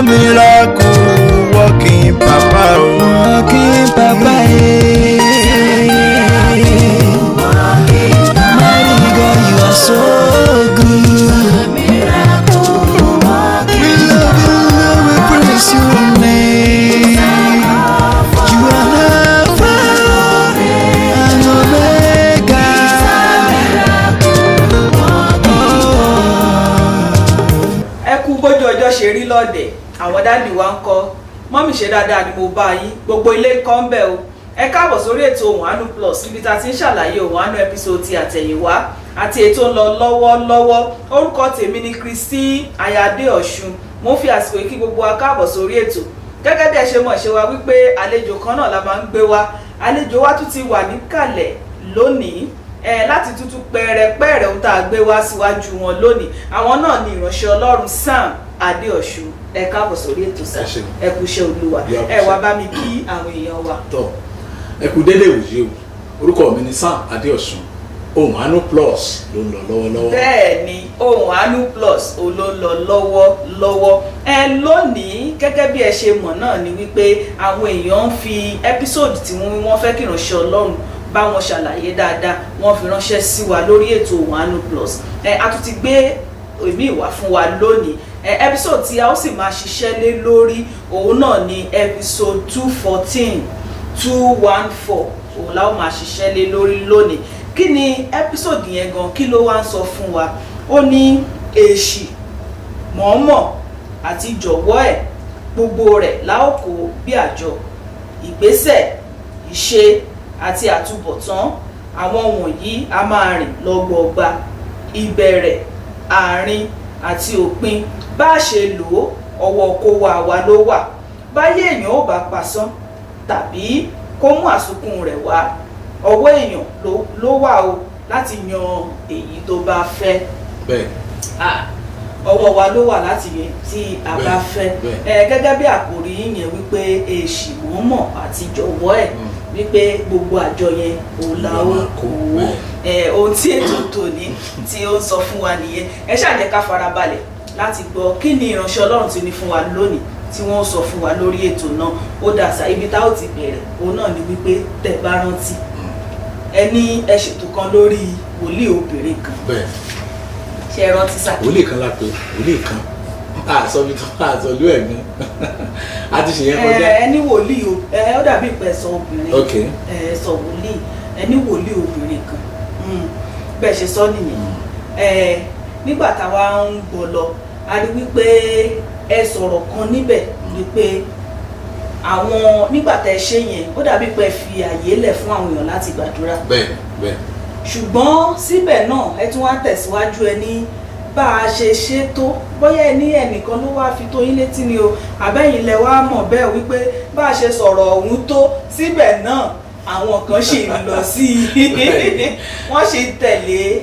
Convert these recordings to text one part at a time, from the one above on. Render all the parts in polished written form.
miracle working papa, working papa. Mighty God, you are so good. We love you, Lord, we praise your name. You are Alpha and Omega. Ẹ kú bójú ọjọ́ ṣe rí lọ́dẹ̀, àwọn dáàdì wa ń kọ́, mọ́mì ṣe dáadáa ni mo bá yín, gbogbo ilé ń kọ́ ń bẹ̀ o. Ẹ káàbọ̀ sórí ètò Ohùn Àánú Plus níbi tá a ti ń ṣàlàyé Ohùn Àánú episode ti àtẹ̀yìnwá àti ètò ń lọ lọ́wọ́lọ́wọ́. Orúkọ tèmi ni Kristi Ayáde Ọ̀ṣun. Mo fi àsìkò yìí kí gbogbo wa káàbọ̀ sórí ètò. Gẹ́gẹ́ bí ẹ ṣe mọ̀ ṣe wa wípé àlejò kan náà la máa ń gbé wá. Àlejò wa tún ti wà níkàlẹ̀ lónìí láti tútù pẹ̀rẹ̀pẹ̀rẹ̀ ohun tá a gbé wá síwájú wọn lónìí. Àwọn náà ni ìránṣẹ́ Ọlọ́run Sam Adéọ̀ṣun. Ẹ káàbọ̀ sórí ètò sá, ẹ kú iṣẹ́ Olúwa. Ẹ wá bá mi kí àwọn èèyàn wa. Tọ́ ẹ kú dédé òye o, orúkọ mi ni Sam Adéọ̀ṣun. Ohùn Àánú Plus ló ń lọ lọ́wọ́lọ́wọ́. Bẹ́ẹ̀ ni Ohùn Àánú Plus ló ń lọ lọ́wọ́lọ́wọ́. Lónìí gẹ́gẹ́ bí ẹ ṣe mọ̀ náà ni wípé àwọn èèyàn ń fi ẹ́písòdù tí wọ́n fẹ́ kí ìránṣẹ́ Ọlọ́run bá wọn ṣàlàyé dáadáa wọ́n fi ránṣẹ́ sí wa lórí ètò Ohùn Àánú Plus. A tún ti gbé èmi ìwà fún wa lónìí. Episode tí a ó sì máa ṣiṣẹ́ lé lórí òun náà ni episode 214 òun la ó máa ṣiṣẹ́ lé lórí lónìí. Kí ni episode yẹn gan, kí ló wá ń sọ fún wa? Ó ní èṣì, mọ̀ọ́mọ̀ àti jọ̀wọ́ ẹ̀, gbogbo rẹ̀ la ó kó bí àjọ. Ìgbésẹ̀, ìṣe àti àtúbọ̀tán àwọn wọ̀nyí a máa rìn lọ́gbọọgba. Ìbẹ̀rẹ̀, àárín àti òpin bá a ṣe lò ó ọwọ́ kó wa ló wà. Báyé èèyàn ò bá pasán tàbí kó mú àsùnkún rẹ̀ wá, ọwọ́ èèyàn ló wà o láti yan èyí tó bá fẹ́. Bẹ́ẹ̀. Ọwọ́ wa ló wà láti yan tí a bá fẹ́. Gẹ́gẹ́ bí àkòrí yẹn wípé èṣì, mọ̀ọ́mọ̀ àti jọ̀wọ́ ẹ̀, wípé gbogbo àjọ yẹn òun la ó kó. Ohun tí ètò tòní tí ó ń sọ fún wa nìyẹn. Ẹ ṣáà jẹ́ ká farabalẹ̀ láti gbọ́ kí ni ìránṣẹ́ Ọlọ́run ti ní fún wa lónìí tí wọ́n sọ fún wa lórí ètò náà. Ó dàsà ibi tá ó ti bẹ̀rẹ̀ òun náà ni wípé tẹ́ bá rántí ẹni ẹ ṣètò kan lórí wòlíì obìnrin kan. Bẹ́ẹ̀. Ṣé ẹ rántí sá? Wòlíì kan lápè, wòlíì kan àsọ̀bí tó àsọ̀lú ẹ̀gbọ́n a ti ṣe yẹn kọjá. Ẹni wòlíì ó dàbí ìpẹ̀sọ̀ obìnrin. Ok. Sọ wòlíì, ẹni wòlíì obìnrin kan bẹ́ẹ̀ ṣe sọ nìyẹn. Nígbà táwa ń gbọ́ lọ a rí wípé ẹ sọ̀rọ̀ kan níbẹ̀ wípé àwọn nígbà tẹ́ ṣe yẹn ó dàbí pé fi àyè lẹ̀ fún àwọn èèyàn láti gbàdúrà. Bẹ́ẹ̀. Ṣùgbọ́n síbẹ̀ náà ẹ tún wá tẹ̀síwájú ẹ ní bá a ṣe ṣe tó, bóyá ẹ ní ẹnìkan ló wá fi tó yín létí ni o, àbẹ́yìn lẹ wá mọ̀ bẹ́ẹ̀ wípé bá a ṣe sọ̀rọ̀ ọ̀hún tó síbẹ̀ náà àwọn kan ṣì ń lọ sí i wọ́n ṣì tẹ̀lé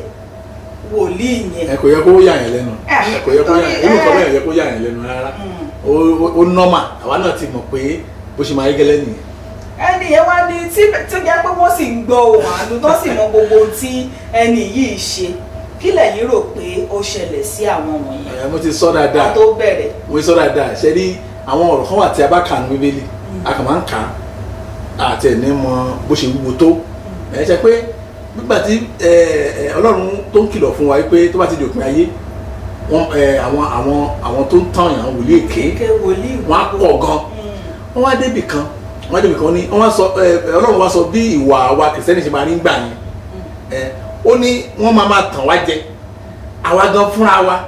wòlíì yẹn. Ẹ kò yẹ kó yà yẹn lẹ́nu. Ẹ kò yẹ kó yà yẹn, orúkọ bẹ́ẹ̀ yẹ kó yà yẹn lẹ́nu rárá. Ó nọ́mà, àwa náà ti mọ̀ pé bó ṣe máa yé gẹ́lẹ́ nìyẹn. Ẹni yẹn wá ní tí jẹ́ pé wọ́n sì ń gbọ́ Ohùn Àánú tó sì mọ gbogbo tí ẹni yìí ṣe. Kí lẹ̀yin rò pé ó ṣẹlẹ̀ sí àwọn wọ̀nyẹn? Mo ti sọ dáadáa. Tó bẹ̀rẹ̀. Mo ti sọ dáadáa. Ṣé rí àwọn ọ̀rọ̀ kan wà tí a bá kà ní Bíbélì, a kàn máa ń kà á àti ẹ̀ ní mọ bó ṣe wúwo tó. Ẹ ṣe pé nígbà tí Ọlọ́run tó ń kìlọ̀ fún wa pé tó bá ti di òpin ayé àwọn tó ń tàn yàn wòlíì èké wọ́n á pọ̀ gan. Wọ́n wá débì kan ní Ọlọ́run wá sọ bí ìwà wa Kìrìsìtẹ́nì ṣe máa ní gbà yẹn. Ó ní wọ́n máa tàn wá jẹ, àwa gan fúnra wa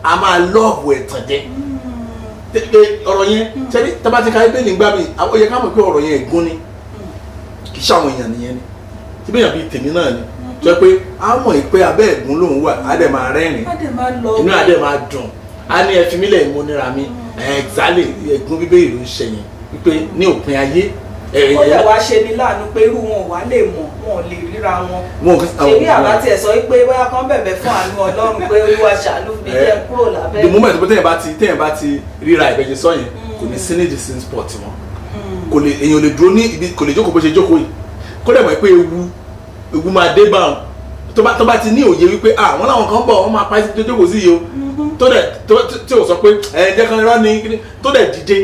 a máa lọ́ọ̀bù ẹ̀tàn jẹ. Ọ̀rọ̀ yẹn ṣẹ́ni tábà ti ka Bíbélì ń gbà mí, ó yẹ ká mọ̀ pé ọ̀rọ̀ yẹn ègún ni, kì í ṣàwọn èèyàn nìyẹn ni, tí bẹ́ẹ̀ yàn bíi tèmi náà ni, tó yẹ pé a mọ̀ pé abẹ́ ẹ̀gún lòun wà, á dẹ̀ máa rẹ́rìn-ín, inú á dẹ̀ máa dùn, á ní ẹ fi mí lẹ̀ ìmúnira mi, ẹ̀ẹ́dálẹ̀ ẹ̀gún Bíbélì ló ń ṣẹ̀yìn wípé ní òpin ayé ó yẹ wá ṣe ní láàánú pé irú wọn wà lè mọ̀ wọn lè ríra wọn. ṣebí àbá tiẹ̀ sọ pé bóyá kan bẹ̀bẹ̀ fún àánú Ọlọ́run pé Olúwa ṣàánú mi jẹ́ kúrò lábẹ́. the moment pé téèyàn bá ti ríra ìbẹ̀jẹ̀ sọ yẹn kò ní sí ní the same spot mọ́, kò lè èèyàn lè dúró ní ibi, kò lè jókòó bó ṣe jókòó yìí, kó dẹ̀ mọ̀ pé ewu máa dé bá wọn tó bá ti ní òye wípé àwọn làwọn kan bọ̀ wọ́n máa pa ẹsẹ̀ jókòó sí yìí o tó dẹ̀ tí o sọ pé jẹ́ kan irọ́ ni tó dẹ̀ dìde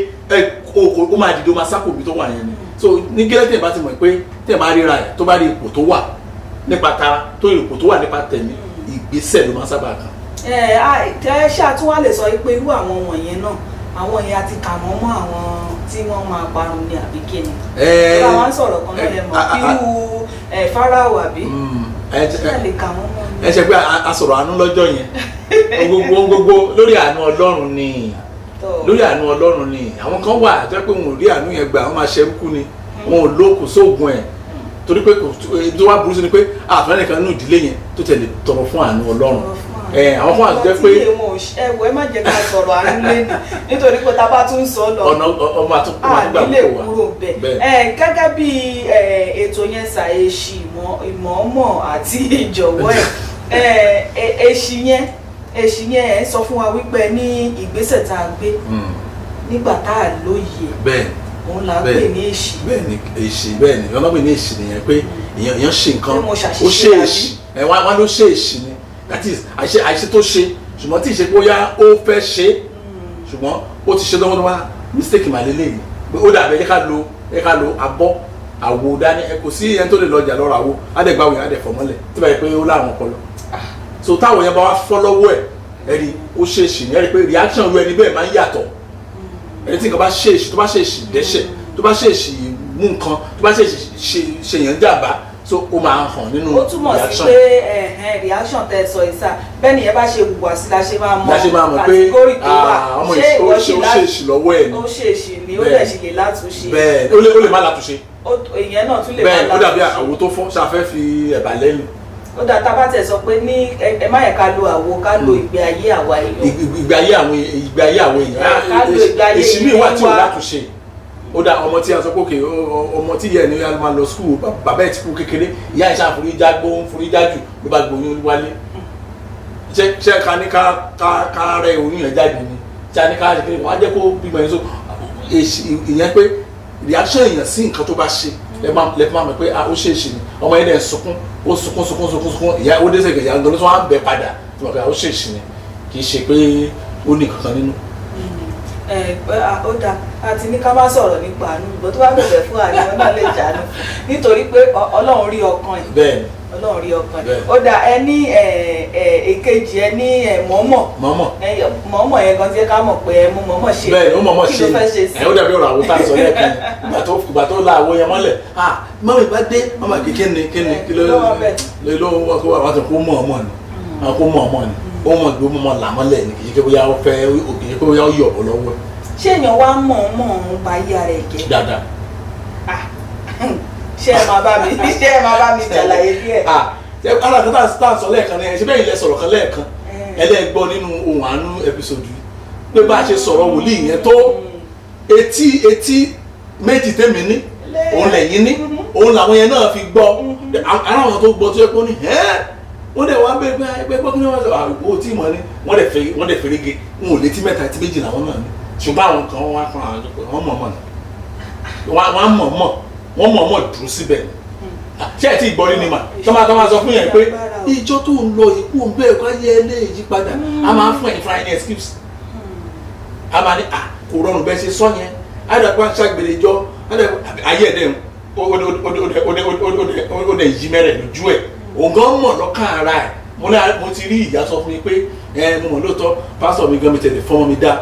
ó máa dìde ó máa sápò bí tó wà yẹn ni so ní gẹ́lẹ́ tẹ̀ bá ti mọ̀ pé tẹ̀ bá ríra ẹ̀ tó bá rí ipò tó wà nípa tara tó rí ipò tó wà nípa tẹ̀mí ìgbésẹ̀ ló máa sábà kàn. ṣàtúwà lè sọ pé irú àwọn wọ̀nyẹn náà àwọn yẹn àti kà wọ́n mọ́ àwọn tí wọ́n máa parun ní àbí kíni. tó bá wọn sọ̀rọ̀ kan náà lè mọ̀ irú Fáráò àbí ṣé lè kà wọ́n mọ́ ni. ẹ ṣe pé a sọ̀rọ̀ àánú lọ́jọ́ yẹn gbogbo lórí àánú Ọlọ́run ni lórí àánú Ọlọ́run ni àwọn kan wà tó yẹ pé wọn ò rí àánú yẹn gbà wọn máa ṣerú kú ni wọn ò lókun sóògùn ẹ̀ torí pé tó wá burú sí ni pé àtúnyẹ̀ nìkan nínú ìdílé yẹn tó tẹ̀lé tọrọ fún àánú Ọlọ́run àwọn kan àti jẹ́ pé ẹwọ ẹ má jẹ́ ká sọ̀rọ̀ àánú lẹ́nu nítorí pé tá a bá tún sọ lọ ọ̀nà ọmọ àtúgbà nílé kúrò bẹ́ẹ̀ gẹ́gẹ́ bí ètò yẹn ṣàyẹ̀ṣì ìmọ̀ọ́mọ̀ àti ìjọ̀wọ́ ẹ̀ èṣì yẹn ẹ̀ sọ fún wa wípé ní ìgbésẹ̀ tá a gbé nígbà tá a lóye bẹ́ẹ̀ òun là ń pè ní èṣì. bẹ́ẹ̀ ni èṣì bẹ́ẹ̀ ni ọlọ́pàá pè ní èṣì nìyẹn pé èèyàn ṣe nǹkan ó ṣe èṣì wọn ló ṣe èṣì ni that is àìṣe tó ṣe ṣùgbọ́n tí ìṣe bóyá ó fẹ́ ṣe ṣùgbọ́n ó ti ṣe dánwọ́dánwọ́ mistake màlélẹ́ yìí pé ó dàbẹ̀ ẹ ká lo abọ́ àwo dání ẹ kò sí ẹni tó lè lọ́jà lọ́rọ̀ àwo adẹ́gbàwò yẹn adẹ́fọ̀mọ́lẹ̀ tí báyìí pé ó láwọn ọpọlọ so táwọn yẹn bá wá fọ́ lọ́wọ́ ẹ̀ ẹni ó ṣe èṣì ní ẹni pé reaction ru ẹni bẹ́ẹ̀ máa ń yàtọ̀ ẹni tí nǹkan bá ṣe èṣì tó bá ṣe èṣì dẹ́ṣẹ̀ tó bá ṣe èṣì mú nǹkan tó bá ṣe èṣì ṣe yẹn jàmbá so ó máa hàn nínú reaction. ó túmọ̀ sí pé reaction tẹ sọ ìsà bẹ́ẹ̀ ni ẹ bá ṣe wùwà sí la ṣe máa mọ kàtígórì tó wà ṣé ìwọ ṣe èṣì lọ́wọ́ ẹ̀ ni ó ṣe èṣì ni ó lè ṣe lè látúnṣe. bẹ́ẹ̀ ó lè má látúnṣe. ìyẹn náà tún lè má látúnṣe. bẹ́ẹ̀ ó dàbí àwo tó fọ́ ṣàfẹ́ fi ẹ̀bà lẹ́nu. ó dà tá a bá tẹ̀ sọ pé ní ẹ má yẹ ká lo àwo ká lo ìgbé ayé àwa èèyàn. ìgbé ayé àwọn èèyàn èṣì mi wà tí ò látúnṣe ó dá ọmọ tí a sọ pé òkè ọmọ tí yẹ ni a máa lọ skul bàbá ẹ ti kú kékeré ìyá ẹ ṣàforíjá gbóhùn foríjájú ló bá gbóyún wálé ṣe ká ní ká rẹ oyún yẹn jáde ni ṣe ní ká ṣe kékeré wọn á jẹ kó bímọ yẹn so ìyẹn pé reaction èèyàn sí nǹkan tó bá ṣe lẹ́fún máa mọ̀ pé ó ṣe é ṣe ni ọmọ yẹn dẹ̀ sunkún ó sunkún ìyá ó dé sẹ́gẹ̀ ìyá ńdọ́lọ́sọ wọn á bẹ̀ padà tí wọ́n pẹ́ ó ṣe é ṣe ni kì í ṣe pé ó ní kankan nínú. Ó dáa àti ní ká má sọ̀rọ̀ nípa àánú ìgbọ́ tó bá bẹ̀rẹ̀ fún àánú náà lè jáde nítorí pé Ọlọ́run rí ọkàn ẹ̀. bẹ́ẹ̀ni Ọlọ́run rí ọkàn ẹ̀. ó dáa ẹ ní èkejì ẹ ní mọ̀ọ́mọ̀ yẹn gan tí ká mọ̀ pé ẹ mú mọ̀ọ́mọ̀ ṣe bẹ́ẹ̀ni ó mọ̀ọ́mọ̀ ṣe kí ló fẹ́ ṣe sí. ó dàbí ọ̀rọ̀ àwòtá sọ lẹ́ẹ̀kan ìgbà tó la àwo yẹn mọ́lẹ̀ mọ́mí bá dé mọ́mọ́ kíni kí ló wọ́n ti kó mọ̀ọ́mọ̀ ni ó mọ̀ gbé mọ̀ làmọ́lẹ̀ ní kì í ṣe bóyá ó fẹ́ òkè yẹ bóyá ó yọ̀ ọ́ lọ́wọ́. ṣé èèyàn wá mọ̀ ń ba ayé ara ẹ̀ jẹ́. dáadáa. ṣé ẹ máa bá mi ṣàlàyé díẹ̀. aláàtọ̀ tá à ń sọ lẹ́ẹ̀kan ní ẹ ṣe bẹ́ẹ̀ ilẹ̀ sọ̀rọ̀ kan lẹ́ẹ̀kan ẹlẹ́gbọ́n nínú ohun àánú ẹpisodù yìí pé bá a ṣe sọ̀rọ̀ wòlíì yẹn tó etí méjì tèmi ní òun lẹ́yìn ní òun làwọn yẹn náà fi gbọ́ ara àwọn tó gbọ́ tó yẹ kó ní wọ́n dẹ̀ wá bẹ́ẹ̀ gbọ́ kí wọ́n sọ àgbo tí mọ̀ ní wọ́n dẹ̀ fẹ́rẹ́gẹ wọn ò létí mẹ́ta tí méjì làwọn náà ní ṣùgbọ́n àwọn kan wọ́n kan àwọn àjọpọ̀ wọ́n mọ̀ dúró síbẹ̀ ṣé ẹ̀ tí ì gbọ́rí ni mà tó máa sọ fún yẹn pé ìjọ tó ń lọ ikú ń bẹ́ẹ̀ kọ́ yẹ ẹ lé yí padà a máa fún ẹ̀yìn fúnra ẹni excuse a máa ní kò rọrùn bẹ́ẹ̀ ṣe sọ yẹn àdàpọ̀ ṣàgbèrè jọ ayé ẹ̀dẹ̀ ó dẹ̀ yí mẹ́rẹ̀ lójú ẹ̀ ògán mọ̀ lọ́kàn ara ẹ̀ mo ti rí ìyá sọ fún mi pé mo mọ̀ lóòótọ́ pásítọ̀ mi gan mi tẹ̀lé fọ́n mi dá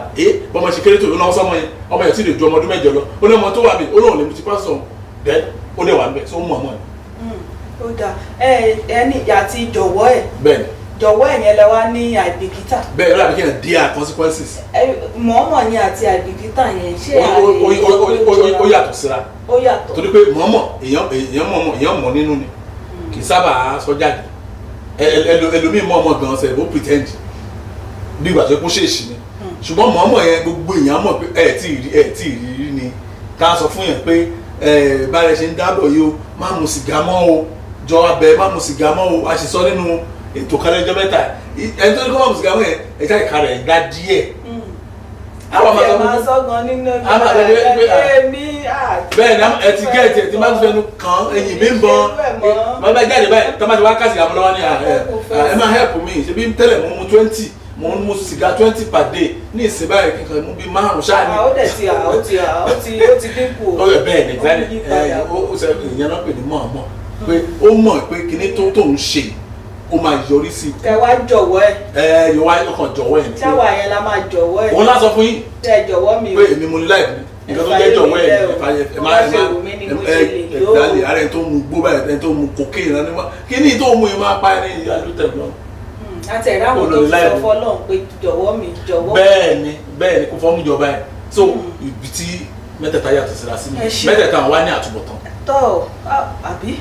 bọ́mọ ṣe kéré tó lọ́wọ́ sọ́mọ yẹn ọmọ yẹn ti lè ju ọmọ ọdún mẹ́jọ lọ ó ní ọmọ tó wà mí ó lóun lè mi ti pásítọ̀ bẹ́ẹ̀ ó lè wà ń bẹ̀ tó mọ̀ ọmọ yẹn. ó dáa ẹni àti jọ̀wọ́ ẹ̀ bẹ́ẹ̀ni jọ̀wọ́ ẹ̀ yẹn lẹ wá ní àìbìkítà. bẹ́ẹ̀ lọ́la bí kí n díà consequences. mọ̀ọ́mọ̀ yẹn àti àìbìkítà yẹn ṣé ó yàtọ̀ síra. ó yàtọ̀ torí pé mọ̀ọ́mọ̀ èèyàn mọ̀ nínú ni kì í sábà sọ jáde ẹlòmíì mọ ọmọ gan ṣe ó pretend bí ìgbà tó kún ṣèṣì ni ṣùgbọ́n mọ̀ọ́mọ̀ yẹn gbogbo èèyàn mọ̀ pé ẹ̀ tí ì rí ni ká sọ fún yẹn pé báyìí ṣe ń dábọ̀ yìí o má mu sìgá mọ́ o jọ abẹ má mu sìgá mọ́ o a sì sọ nínú ètò kálẹ́jọ́ mẹ́ta ẹni tó ní kọ́ má mu sìgá mọ́ yẹn ẹ̀ka ìka rẹ̀ dá díẹ̀. àwọn máa sọ gan nínú ẹ̀mí bẹ́ẹ̀ ni ẹ ti gẹ̀ẹ́tì ẹ̀ tí máa ń fẹnu kàn ẹ̀yìn mi ń bọ̀ máa bá jáde báyìí tó máa ti wá kásìkà mọ́ lọ́wọ́ ní ẹ máa help me ṣe bí tẹ́lẹ̀ mo mu 20 mo ń mu sìgá 20 per day ní ìsìn báyìí kíkan mú bí 5 ṣáà ní. ó dẹ̀ ti dínkù ó yẹ bẹ́ẹ̀ ni ó ṣe ìyẹn náà pè ní mọ̀ọ́mọ̀ pé ó mọ̀ pé kíní tó ń ṣe ó máa yọrí sí. ẹ wá jọ̀wọ́ ẹ. yọ wá ọkàn jọ̀wọ́ ẹ ní. táwa yẹn la máa jọ̀wọ́ ẹ. òun lá sọ fún yín. tẹ jọ̀wọ́ mi o. pé èmi mo ní láì ní nǹkan tó jẹ́ jọ̀wọ́ ẹ ẹ̀ẹ́dálẹ̀ ara ẹni tó mu gbó báyìí ẹni tó mu kókè ìrànlẹ́ mọ́ kí ni tó mu yìí máa pa ẹni ìyálùtẹ̀ lọ. àti ẹ̀rọ àwọn tó sọ fọlọ́n pé jọ̀wọ́ mi jọ̀wọ́. bẹ́ẹ̀ ni kò fọ́ọ̀mù jọba ẹ̀ so ibi tí mẹ́tẹ̀ẹ̀ta yàtọ̀ síra sí mi mẹ́tẹ̀ẹ̀ta wà ní àtúbọ̀tán. tọ́ àbí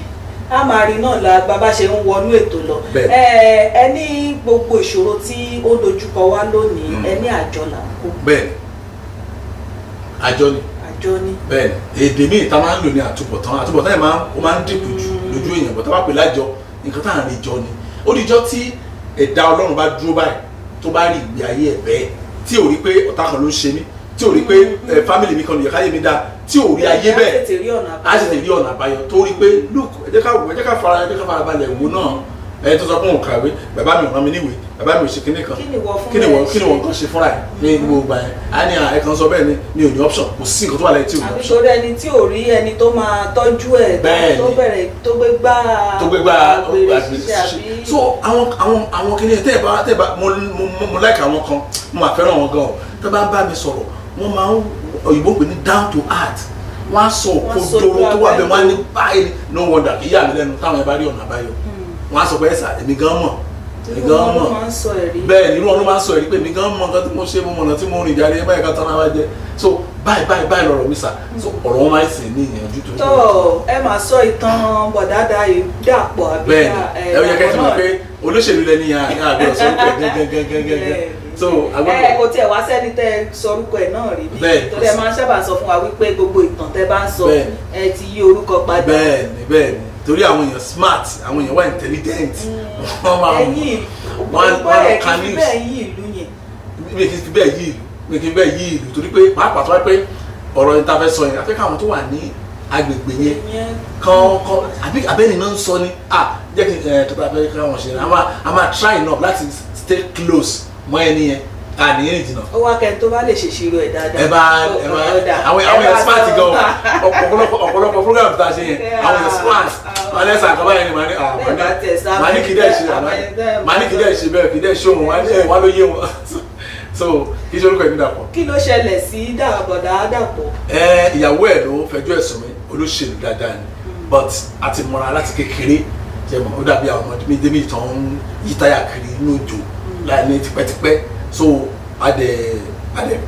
a máa rí náà la bàbá ṣe ń wọnú ètò lọ ẹ ní gbogbo ìṣòro tí ó dojúkọ wá lónìí ẹ ní àjọ là ń kó. bẹ́ẹ̀ni àjọ ni bẹ́ẹ̀ni èdè míì tá máa ń lò ní àtúbọ̀tán yẹn máa ń dínkù jù lójú èèyàn bọ̀ tá bá pè lájọ nǹkan tá à ń rí jọ ni ó di jọ tí ẹ̀dá Ọlọ́run bá dúró báyìí tó bá rí ìgbé ayé ẹ̀ bẹ́ẹ̀ tí ò rí pé ọ̀tá kan ló ń ṣe mí tí ò rí pé fámìlì mi kan lè káyé mi dáa tí ò rí ayé bẹ́ẹ̀ á sì lè rí ọ̀nà àbáyọ tó rí pé look ẹ jẹ́ ká fara balẹ̀ wo náà ẹ tó sọ fún òun kàwé bàbá mi ò rán mi níwèé bàbá mi ò ṣe kinní kan kí ni wọ́n kan ṣe fúnra ẹ̀ ní gbogbo ìgbà yẹn á ní ẹ kan sọ bẹ́ẹ̀ ni mi ò ní option kò sí nǹkan tó wà lẹ́yìn tí ò ní option. àbíṣorí ẹni tí ò rí ẹni tó máa tọ́jú ẹ̀ tó bẹ̀rẹ̀ tó gbé gbá àgbèrè so àwọn kinní ẹ̀ tẹ́ ẹ bá mo like àwọn kan mo máa fẹ́ràn wọn gan-an tẹ́ bá ń bá mi sọ̀rọ̀ wọ́n máa ń òyìnbó pè ní down to earth wọ́n á sọ òkodoro tó wà bẹ́ẹ̀ wọ́n á ní báyìí no wonder kì í yà mí lẹ́nu táwọn ẹ bá rí ọ̀nà àbáyọ wọ́n á sọ pé ẹ̀sà èmi gan mọ̀ bẹ́ẹ̀ ni irú wọn ló máa ń sọ ẹ̀rí pé èmi gan mọ̀ nǹkan tí mo ṣe mo mọ̀nà tí mo rìn jáde báyìí kan tán náà wá jẹ so báyìí lọ̀rọ̀ mi sà so ọ̀rọ̀ wọn máa ń sìn ní ìyànjú tó ń bọ̀. tó ẹ máa sọ ìtàn bọ̀dáda Dàpọ̀ àbí bẹ́ẹ̀ ni ẹ yẹ kẹ́kẹ́ mọ̀ pé olóṣèlú lẹ́ni àgbẹ̀ ọ̀sán gẹ́gẹ́gẹ́gẹ́ so kò tiẹ̀ wá sẹ́ni tẹ́ sọrúkọ ẹ̀ náà rí bí tó dẹ̀ máa ń sábà sọ fún wa wípé gbogbo ìtàn tẹ́ bá ń sọ ẹ ti yí orúkọ padà. bẹ́ẹ̀ni torí àwọn èèyàn smart àwọn èèyàn wà intelligent wọ́n máa wọ́n ka news bẹ́ẹ̀ yí ìlú yẹn. mi kì í fi bẹ́ẹ̀ yí ìlú torí pé pàápàá tó wá pé ọ̀rọ̀ yẹn tá a fẹ́ sọ yẹn àfẹ́kọ̀ àwọn tó wà ní agbègbè yẹn kan abẹ́ni náà ń sọ ni jẹ́ kí tó bá fẹ́ káwọn ṣe a máa try enough láti stay close mọ ẹni yẹn àníyàn ìjìnà. ó wá kẹ́ni tó bá lè ṣèṣirò ẹ̀ dáadáa. ẹ bá àwọn yẹn smart gan ọ̀pọ̀lọpọ̀ program tá a ṣe yẹn àwọn yẹn smart wọn lẹ sàn kaba yẹn ni màá ní kí dẹ́ ṣe bẹ́ẹ̀ kí dẹ́ ṣe òun wọn ló yé wọn so kí ṣe orúkọ ẹ̀ ní Dàpọ̀. kí ló ṣẹlẹ̀ sí bọ̀dá Dàpọ̀. ìyàwó ẹ̀ ló fẹjọ́ ẹ̀sùn mi olóṣèlú dáadáa ni but a ti mọra láti kékeré ṣe mọ̀ ó dàbí àwọn ọmọdé méjì tó ń yí táyà kiri inú òjò láàrin tipẹ́tipẹ́ so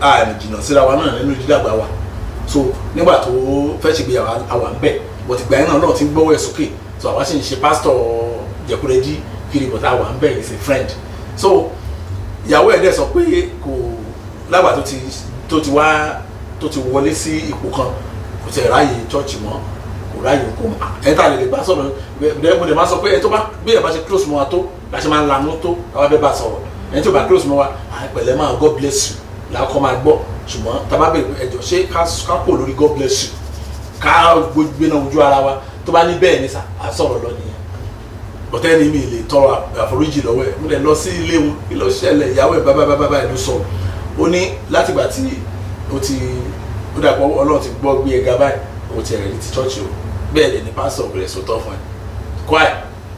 àrùn jìnnà síra wa náà nínú ìdídàgbà wa so nígbà tó fẹ́ ṣègbéyàwó àwa ń bẹ̀ bọ̀tì gbà yẹn náà ti ń gbọ́wọ́ ẹ̀ sókè so àwa sì ń ṣe pásítọ̀ jẹ̀kúrẹ́jì kiri bọ̀tà àwa ń bẹ̀ is a friend so ìyàwó ẹ̀ dẹ̀ sọ pé kò lágbà tó ti wọlé sí ipò kan kò tẹ̀ ráàyè chọ́ọ̀chì mọ́ kò ráàyè kó ẹ̀ tá a lè bá sọ̀rọ̀ mo lè má sọ pé ẹ̀ tó bá bí ẹ̀ bá ṣe close mọ́ wa tó bá ṣe máa ń lanú tó àwa bẹ́ẹ̀ bá sọ̀rọ̀ ẹni tó bá close mọ́ wa pẹ̀lẹ́ máa God bless you làákọ́ máa gbọ́ ṣùgbọ́n tábà bẹ̀rẹ̀ ẹjọ́ ṣé ká kò lórí God bless you ká gbé náà ojú ara wa tó bá ní bẹ́ẹ̀ ní sà á sọ̀rọ̀ lọ nìyẹn bọ́tẹ́ ni mi lè tọrọ àforíjì lọ́wọ́ ẹ̀ mo lè lọ sí ilé wọn kí ló ṣẹlẹ̀ ìyàwó ẹ̀ bábábábá ẹ̀ ló sọ ó ní látìgbà tí ó dàpọ̀ Ọlọ́run ti gbọ́ gbé ẹga báyìí ó ti ẹ̀rẹ̀ ti chọ́ọ̀chì o bẹ́ẹ̀ lè ní pásítọ̀ rẹ̀ sọ̀tọ̀ fún ẹ̀ kwai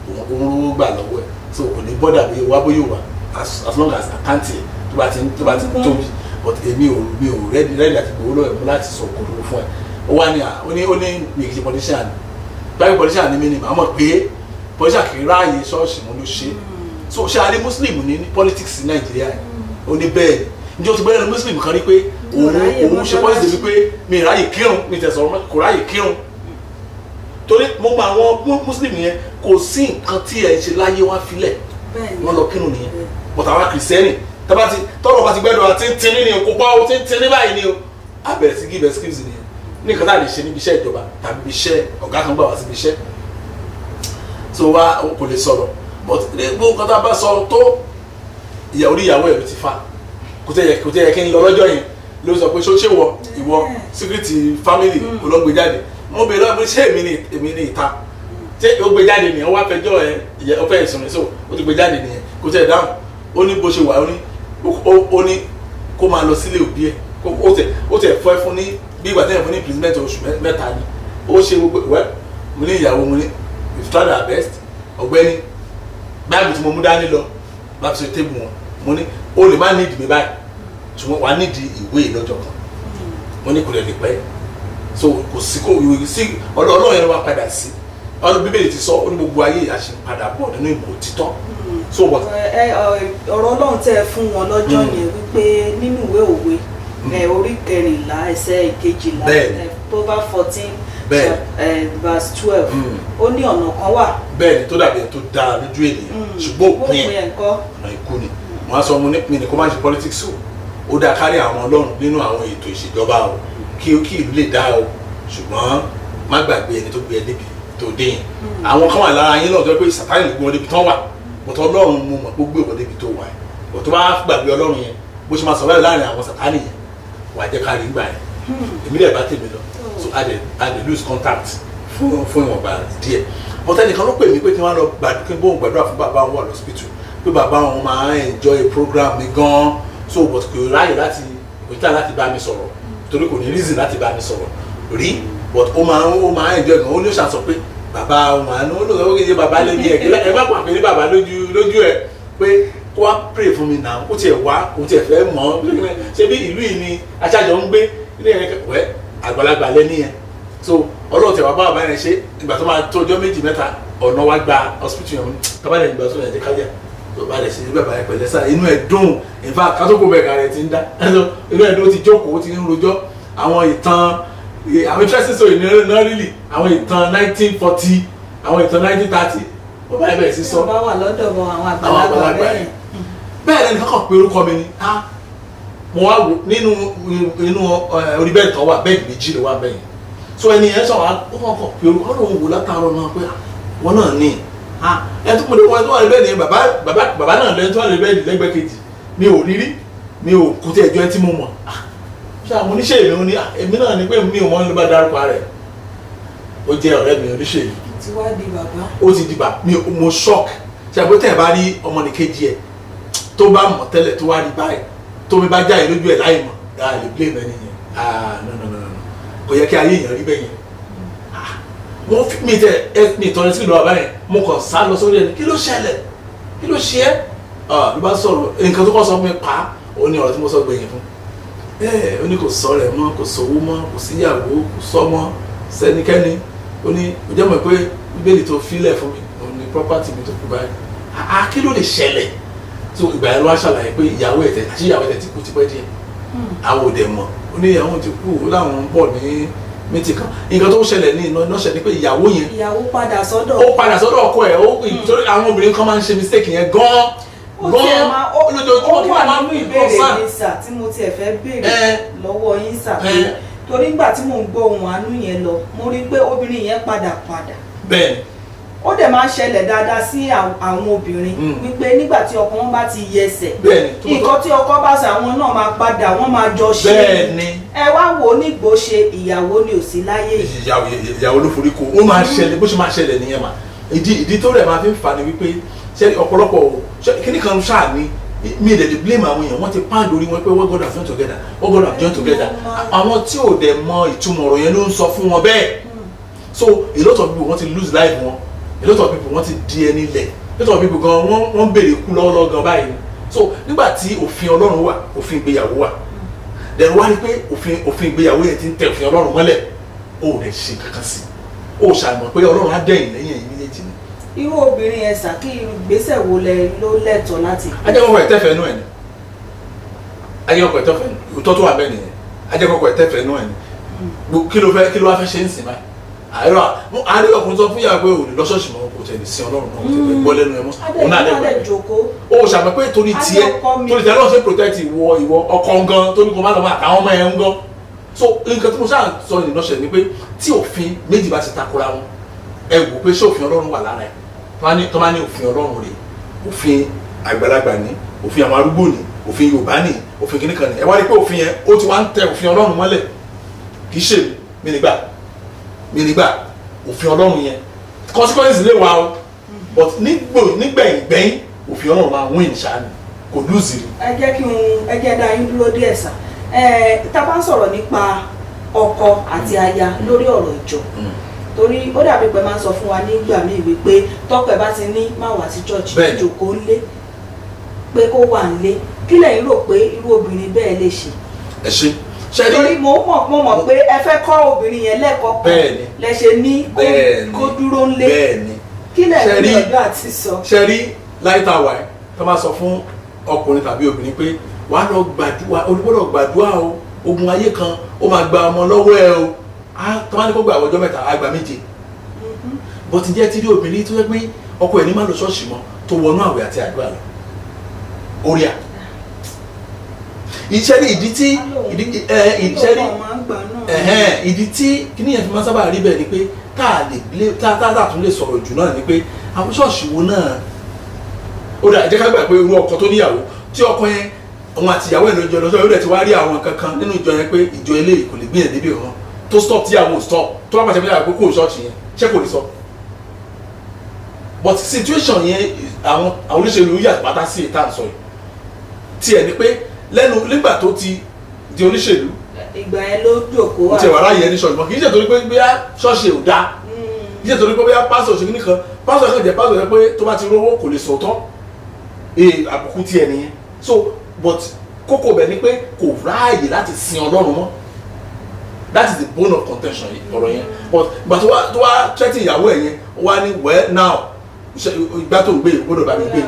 òun rówó gbà lọ́wọ́ ẹ̀ so kò ní bọ́dà bí wá bóyá wà as long as àkáǹtì tó bá ti tóbi but èmi ò rẹ́dí àti gbowó lọ́wọ́ ẹ̀ mú láti sọ òkòtò fún ẹ̀ ó wá ní ó ní mi kì í ṣe politician báyìí politician ní mí ni màá mọ̀ pé politician kì í ráàyè ṣọ́ọ̀ṣì wọn ló ṣe so ṣe àrí muslim ní politics ní Nàìjíríà ó ní bẹ́ẹ̀ ni ǹjẹ́ o ti gbẹ́rẹ́ muslim kan rí pé òun ṣe politics wípé mi ráàyè kírun mi tẹ̀sán kò ráàyè kírun torí mo mọ àwọn muslim yẹn kò sí nǹkan tí ẹ ṣe láyé wọn filẹ̀ wọn lọ kírun nìyẹn but àwọn kìrìsìtẹ́nì tọ́lọ̀ bá ti gbẹ́dọ̀ àti tíntín ní kó pa ó tíntín ní báyìí ni o á bẹ̀rẹ̀ sí give excuse nìyẹn ní nǹkan tá a lè ṣe níbi iṣẹ́ ìjọba tàbí ibi iṣẹ́ ọ̀gá kan gbà wá síbi iṣẹ́ so wá kò lè sọ̀rọ̀ but gbogbo nǹkan tá a bá sọ tó orí ìyàwó ẹ̀ ló ti fa kò tẹ́ yẹ kí n lọ lọ́jọ́ yẹn ló sọ pé ṣé ìwọ secret family olóògbé jáde mo bèèrè lọ́wọ́ ṣé èmi ní ìta ṣé ó gbé jáde nìyẹn ó wá fẹjọ́ ẹ ó fẹ́ ìsìn rẹ̀ so ó ti gbé jáde nìyẹn kó tẹ̀ dáhùn ó ní bó ṣe wà ó ní kó máa lọ sílé òbí ẹ̀ ó tẹ̀ fọ́ ẹ fún ní bí ìgbà tẹ̀yẹ̀ fún ní imprisonment oṣù mẹ́ta ni ó ṣe gbogbo ìwẹ́ mo ní ìyàwó mo ní we tried our best ọ̀gbẹ́ni báàgì tí mo mú dání lọ láti ṣe tébù wọn mo ní o lè má nídìí mi báyìí ṣùgbọ́n wàá nídìí ìwé lọ́jọ́ kan mo ní kò lè lè pẹ́ so kò sí kò ìwé sí ọlọ́run yẹn wá padà sí ọdún bíbélì ti sọ ó ní gbogbo ayé àṣepadà bọ̀ nínú ìmọ̀ òtítọ́ so what. ọ̀rọ̀ ọlọ́run tẹ́ ẹ fún wọn lọ́jọ́ yẹn wípé nínú ìwé òwe orí 14 ẹsẹ̀ 12 Proverbs 14 verse 12 ó ní ọ̀nà kan wà. bẹ́ẹ̀ni tó dàbí tó dára lójú ènìyàn ṣùgbọ́n òpin ẹ̀ ọ̀nà ikú ni wọ́n á sọ ọmọ nípìn ní kó má ṣe politics ó dá kárí àwọn ọlọ́run nínú àwọn ètò ìṣèjọba o kí ìlú lè dá o ṣùgbọ́n má gbàgbé ẹni tó gbé ẹ débi tó dé yẹn àwọn kan wà lára yín náà tó yẹ pé Sátánì lè gbé wọn débi tán wà bọ̀tọ̀ ọlọ́run mú mọ̀ gbogbo ìwọ débi tó wà bọ̀tọ̀ bá gbàgbé ọlọ́run yẹn bó ṣe máa sọ báyìí láàrin àwọn Sátánì yẹn wà jẹ́ kárí gbà yẹn èmi lè bá tèmi lọ so I dey lose contact fún ìwọ̀nba díẹ̀ ọ̀tẹ́ nìkan ló pè mí pé kí wọ́n lọ gbàdúrà fún bàbá wọn wà lọ́sibítù pé bàbá wọn máa enjoy program mi gan so but kò ráyè láti bá mi sọ̀rọ̀ torí kò ní reason láti bá mi sọ̀rọ̀ rí but ó máa enjoy gan ó ní ó ṣàṣọ pé bàbá wọn ó lọ sọ pé bàbá lè ní ẹ̀kẹ́ ẹ má pàpẹ́ ní bàbá lójú ẹ̀ pé kó wá pray fún mi náà ó tiẹ̀ wá ó tiẹ̀ fẹ́ mọ̀ ọ́ ṣé bí ìlú yìí ni aṣáájọ ń gbé ilé yẹn wẹ́ àgbàlagbà lẹ́ni yẹn so ọlọ́run tẹ̀ wá bá bàbá yẹn ṣe ìgbà tó máa tó ọjọ́ méjì mẹ́ta ọ̀nà wa gba hospital yẹn kábàdàn ìgbà tó yẹn ti kájà tó bá lè ṣe ní bàbá yẹn pẹ̀lẹ́ sáà inú ẹ̀ dùn in fact kátókò bẹ̀ẹ̀ka rẹ̀ ti ń dá inú ẹ̀ dùn ó ti jókòó ó ti ń rojọ́ àwọn ìtàn àwọn interesting story náà really àwọn ìtàn 1940 àwọn ìtàn 1930 bàbá yẹn bẹ̀rẹ̀ sí sọ. bàbá wà lọ́dọ̀ wọn àwọn àgbàlagbà bẹ́ẹ̀. bẹ́ẹ̀ lẹ́nu kankan pé orúkọ mi ni mo wá wò nínú orí bẹ́ẹ̀ kan wà bẹ́ẹ̀ méjì ló wà bẹ́ẹ̀ yẹn so ẹni yẹn sọ wá ó kàn pé orúkọ ọ̀rọ̀ wò látàárọ̀ náà pé wọn náà ní ẹ tó pèlè wọn tó wà ní bẹ́ẹ̀ ni bàbá náà lẹ́yìn tó wà ní bẹ́ẹ̀ lẹ́gbẹ̀ẹ́ kejì mi ò rírí mi ò kó tí ẹjọ́ ẹ tí mo mọ̀ ṣé àwọn oníṣẹ́ èmi ò ní èmi náà ní pé mi ò mọ̀ ní bá dárúkọ rẹ̀ ó jẹ́ ọ̀rẹ́ mi oníṣẹ́ èmi ti wá di bàbá. ó ti di bàbá mo shock ṣe àgbẹ̀ tẹ̀ bá rí ọmọnìkejì ẹ̀ tó bá mọ̀ tẹ́lẹ̀ tó wá rí báyìí tó mi bá jáde lójú ẹ̀ láì mọ̀ dáa lè blame ẹni yẹn no kò yẹ kí ayé èèyàn rí bẹ́ẹ̀ yẹn mo fi mi tẹ mi ìtọ́ni sí ìlú bàbá yẹn mo kàn sá lọ sórí ẹni kí ló ṣẹlẹ̀ kí ló ṣe é ló bá sọ̀rọ̀ nǹkan tó kọ́ sọ fún mi pa ó ní ọ̀rọ̀ tí mo sọ gbẹ̀yìn fún ó ní kò sọ rẹ̀ mọ́ kò sówó mọ́ kò síyàwó kò sọ́mọ sẹ́nikẹ́ni ó ní ó jẹ́ mọ̀ pé bíbélì tó filẹ̀ fún mi ó ní property mi tó kú báyìí kí ló lè ṣẹlẹ̀ tó ìgbà yẹn ló wá ṣàlàyé pé ìyàwó ẹ̀tẹ̀ àti ìyàwó ẹ̀tẹ̀ ti kú tipẹ́ díẹ̀ àwọn òde mọ̀ ó ní ìyàwó ti kú ó láwọn ń bọ̀ ní mítì kan nǹkan tó ṣẹlẹ̀ ní iná ṣẹ̀ ni pé ìyàwó yẹn ìyàwó padà sọ́dọ̀ ọkọ ẹ̀ torí àwọn obìnrin kan máa ń ṣe mistake yẹn gan-an ó wà nínú ìbéèrè mi sà tí mo tiẹ̀ fẹ́ béèrè lọ́wọ́ yín sà pé torí nígbà tí mò ń gbọ́ ohun àánú yẹn lọ mo rí i pé obìnrin yẹn padà bẹ́ẹ̀ ó dẹ̀ máa ń ṣẹlẹ̀ dáadáa sí àwọn obìnrin wípé nígbà tí ọkọ wọn bá ti yẹsẹ̀ nǹkan tí ọkọ bá ṣe àwọn náà máa padà wọ́n máa jọ ṣe ẹ wá wò ó nígbò ṣe ìyàwó ni ò sí láyé ìyàwó ló forí ko ó máa ṣẹlẹ̀ bó ṣe máa ṣẹlẹ̀ nìyẹn mà ìdí tó rẹ̀ máa fi ń fà ní wípé ọ̀pọ̀lọpọ̀ kíní kan ṣáà ní mi dey blame àwọn èèyàn wọ́n ti pan lórí wọn pé what God have joined together àwọn tí ò dẹ̀ mọ ìtumọ̀ ọ̀rọ̀ yẹn ló ń sọ fún wọn bẹ́ẹ̀ so a lot of people wọ́n ti lose life wọn a lot of people wọ́n ti di ẹni lẹ̀ a lot of people gan wọ́n béèrè kú lọ́wọ́lọ́wọ́ gan báyìí so nígbà tí òfin Ọlọ́run wà òfin ìgbéyàwó wà then wá rí pé òfin ìgbéyàwó yẹn ti ń tẹ òfin Ọlọ́run mọ́lẹ̀ ó rẹ̀ ṣe kankan sí ó ṣàmọ̀ pé Ọlọ́run á dẹ̀yìn lẹ́yìn ẹ̀yìn méjèèjì ni. irú obìnrin yẹn sàkí ìgbésẹ̀ wo ló lẹ́tọ̀ọ́ láti. ajẹ́kọ̀ọ́kọ̀ ẹ̀tẹ́fẹ̀ẹ́ nú ẹ̀ ni ajẹ́kọ̀ọ́kọ̀ ẹ̀tẹ́fẹ̀ẹ́ òótọ́ tó wà bẹ́ẹ̀ nìyẹn ajẹ́kọ̀ọ́kọ̀ ẹ̀tẹ́fẹ̀ẹ́ nú ẹ̀ ni kí ló wá fẹ́ ṣe ń sìn báyìí àárẹ̀ ọkùnrin sọ fún yàrá pé òní lọ́sọ̀ọ̀sì mọ́ kò tẹ̀lé sí Ọlọ́run náà kò tẹ̀lé gbọ́ lẹ́nu ẹ̀ mọ́ òun náà lẹ́gbẹ̀ẹ́ o ṣàmọ̀ pé torí tiẹ̀ Ọlọ́run ṣe protect ìwọ ọkọ gan torí kò má lọ máa káwọn ọmọ ẹ̀ ń gan so nǹkan tí mo ṣáà sọ ní lọ́sẹ̀ ni pé tí òfin méjì bá ti takora wọn ẹ wò pé ṣé òfin Ọlọ́run wà lára ẹ̀ tó bá ní òfin Ọlọ́run rè òfin àgbàlagbà ní òfin àwọn arúgbó ní òfin Yorùbá ni òfin kìnnìkan ni ẹ wá rí pé òfin yẹn ó ti wá ń tẹ òfin Ọlọ́run mọ́lẹ̀ kì í ṣe mi nígbà òfin Ọlọ́run yẹn consequences lè wá o but nígbẹ̀yìn òfin Ọlọ́run máa win ṣáà ni kò lùzì rí. ẹ jẹ́ dá yín dúró díẹ̀ sà tá a bá ń sọ̀rọ̀ nípa ọkọ àti aya lórí ọ̀rọ̀ ìjọ torí ó dàbí pé máa ń sọ fún wa nígbà míì wípé tọ́pẹ́ bá ti ní má wá sí church ìjókòó ńlé pé kó wà ńlé kí lẹ́yìn rò pé irú obìnrin bẹ́ẹ̀ lè ṣe. ẹ ṣe ṣẹ́rí torí mo mọ̀ pé ẹ fẹ́ kọ́ obìnrin yẹn lẹ́kọ̀ọ́ kan lẹ ṣe ní kó dúró ńlé kí lẹ́yìn ọ̀dọ́ àti sọ. ṣẹ́rí láì tá a wà ẹ́ tó máa sọ fún ọkùnrin tàbí obìnrin pé wàá lọ gbàdúrà olùgbọ́dọ̀ gbàdúrà o ogun ayé kan ó máa gba ọmọ lọ́wọ́ ẹ o tó máa ní kó gba ọjọ́ mẹ́ta àgbà méje bó ti jẹ́ tí rí obìnrin tó yẹ pé ọkọ ẹ̀ ní má lọ ṣọ́ọ̀ṣì mọ́ tó wọnú àwẹ̀ àti àdúrà lọ orí à ìṣẹ́rí ìdí tí kíní yẹn fi máa sábà rí bẹ́ẹ̀ ni pé tá a tún lè sọ̀rọ̀ jù náà ni pé àwọn ṣọ́ọ̀ṣì wo náà ó dà jẹ́ ká gbà pé irú ọkọ tó níyàwó tí ọkọ yẹn òun àti ìyàwó ẹ̀ lójọ lọ́sọ̀ yóò dẹ̀ ti wá rí àwọn kankan nínú ìjọ yẹn pé ìjọ eléyìí kò lè gbìyànjú débi ọ̀hún tó stop tí àwọn ò stop tó bá pàṣẹ pé àwọn kókó ṣọ́ọ̀ṣì yẹn ṣé kò ní sọ. but situation yẹn àwọn olóṣèlú yà pátá sí ìta sọ yìí tiẹ̀ ni pé lẹ́nu nígbà tó ti di olóṣèlú. ìgbà yẹn ló jókòó àti ìwà aráyẹ ní ṣọ́ọ̀ṣì mọ́ kì í ṣe torí pé bóyá ṣọ́ọ̀ṣì ò dáa kì í ṣe torí pé bóyá pásítọ̀ ṣe nìkan pásítọ̀ kan jẹ́ pásítọ̀ yẹn pé tó bá ti rówó kò lè sọ̀tọ̀ àbùkù tiẹ̀ nìyẹn so but kókó bẹ̀ ni pé kò ráàyè láti sin Ọlọ́run mọ́ that is the bone of contention ọ̀rọ̀ yẹn but ìgbà tó wá tẹ́tí ìyàwó ẹ̀ yẹn ó wá ní well now ìgbà tó ń gbé ìgbódò bá mi gbé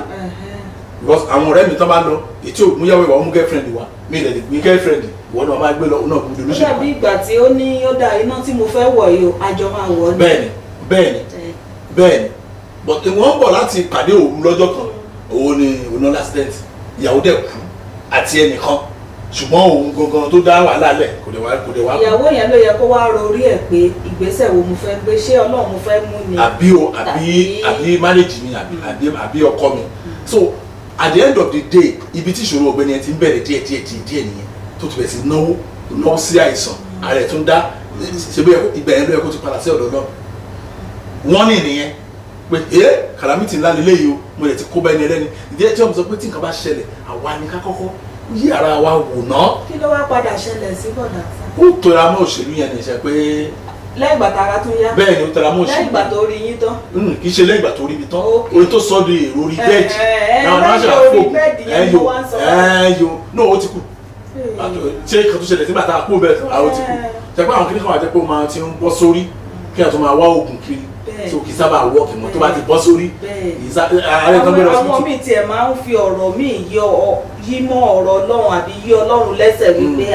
because àwọn ọ̀rẹ́ mi tán bá lọ ètí òmúyàwó ìwà ọmú girlfriend wa mi lè gbé girlfriend ìwọ náà máa gbé lọ náà kúndùn lóṣèlú. ó dàbí ìgbà tí ó ní ó dà iná tí mo fẹ́ wọ̀ yìí o àjọ máa wọ̀ ni. bẹ́ẹ̀ni but wọ́n ń bọ̀ láti pàdé òun lọ́jọ́ kan òun ni òun accident ìyàwó dẹ̀ kú àti ẹnìkan ṣùgbọ́n òun gangan tó dá wàhálà lẹ̀ kò dé wá. ìyàwó yẹn ló yẹ kó wá rorí ẹ̀ pé ìgbésẹ̀ wo mo fẹ́ gbé ṣé Ọlọ́run mo fẹ́ mú ni. àbí marriage mi àbí ọkọ mi so at the end of the day ibi tí ìṣòro ọ̀gbẹ́ni ẹ ti ń bẹ̀rẹ̀ díẹ̀ nìyẹn tó ti bẹ̀rẹ̀ sí náwó sí àìsàn ààrẹ tó ń dá ṣe bí ìgbà yẹn ló yẹ kó ti padà sí ọ̀dọ̀ náà wọ́n ní nìyẹn pé kàlámìtì ńlá lélẹ́yìí o mo lè ti kó bá ẹni ẹlẹ́ni ìdí ẹ̀ tí wọ́n sọ pé tí nǹkan bá ṣẹlẹ̀ àwa ni ká kọ́kọ́ yí ara wa wò ná. kí ló wá padà ṣẹlẹ̀ sí bọ̀dà sá. ó tora mọ́ òṣèlú yẹn ní ìṣe pé. lẹ́yìn ìgbà tára tún yá. bẹ́ẹ̀ ni ó tora mọ́ òṣèlú. lẹ́yìn ìgbà tó rí yín tán. kì í ṣe lẹ́yìn ìgbà tó rí mi tán orí tó sọ di èrò orí bẹ́ẹ̀dì. lẹ́yìn orí bẹ́ẹ̀dì yẹn ló wá ń sọ. náà ó ti kú ṣé kan tó ṣẹlẹ̀ nígbà tá a kú bẹ́ẹ̀ tán ó ti kú ṣe pé àwọn kìnìkan wà jẹ́ pé ó máa ti ń bọ́ sórí kí a tó máa wá oògùn kiri so kì í sábà wọ́ọ̀kì mọ́ tó bá ti bọ́ sórí ààrẹ kan gbẹ́rọ sí. àwọn míì tiẹ̀ máa ń fi ọ̀rọ̀ míì yí mọ́ ọ̀rọ̀ Ọlọ́run àbí yí Ọlọ́run lẹ́sẹ̀ wípé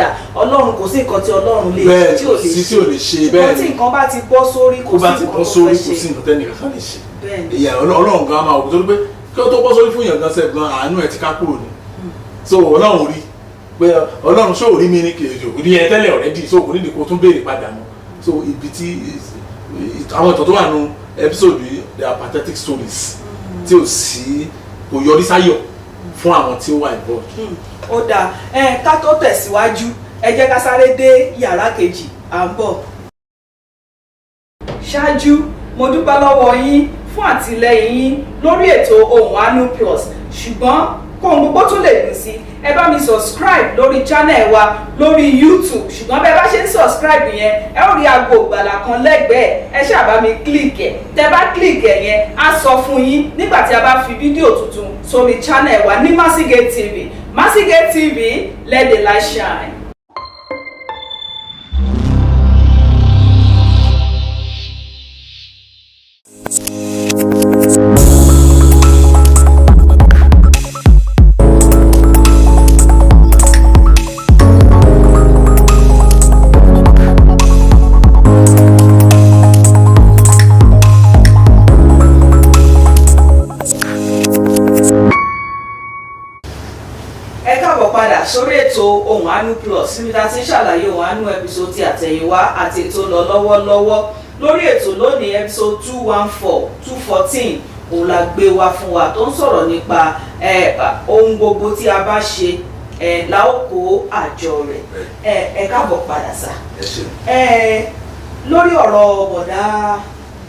Ọlọ́run kò sí nǹkan tí Ọlọ́run lè ṣe tí ò lè ṣe bẹ́ẹ̀ tí nǹkan bá ti bọ́ sórí kò sí nǹkan tó fẹ́ ṣe. kò sí nǹkan tẹ́nìkan kan lè ṣe ìyá Ọlọ́run gan máa wò tó pé kí ó tó bọ́ sórí fún yàn gan sẹ́ẹ̀ gan àánú ẹ̀ ti ká kúrò ní so Ọlọ́run rí pé Ọlọ́run ṣó rí mi ní kìí ẹ tẹ́lẹ̀ already so kò nídìí kó tún béèrè padà mọ́ so ibi tí àwọn ìtàn tó wà nù episode yìí they are pathetic stories tí ò sí kò yọrí sáyọ̀ fún àwọn tí ó wà involved. ó dáa ká tó tẹ̀síwájú ẹ jẹ́ ká sáré dé yàrá kejì à ń bọ̀. ṣáájú mo dúpẹ́ lọ́wọ́ yín fún àtìlẹ́yìn yín lórí ètò Ohùn Àánú Plus ṣùgbọ́n kóhun gbogbo tún lè dùn sí ẹ bá mi subscribe lórí channel wa lórí YouTube ṣùgbọ́n bẹ́ẹ̀ bá ṣe ń subscribe yẹn ẹ ó rí aago ìgbàlà kan lẹ́gbẹ̀ẹ́ ẹ ṣáà bá mi click ẹ̀ tẹ́ bá click ẹ̀ yẹn á sọ fún yín nígbà tí a bá fi fídíò tuntun sórí channel wa ní Massigate TV Massigate TV let the light shine. Sórí ètò Ohùn Àánú Plus níbi tá a ti ń ṣàlàyé Ohùn Àánú episode ti àtẹ̀yìnwá àti ètò lọ lọ́wọ́lọ́wọ́ lórí ètò lónìí episode 214 òun la gbé wá fún wa tó ń sọ̀rọ̀ nípa ohun gbogbo tí a bá ṣe la ó kó àjọ rẹ̀ ẹ káàbọ̀ padà sá. Lórí ọ̀rọ̀ bọ̀dá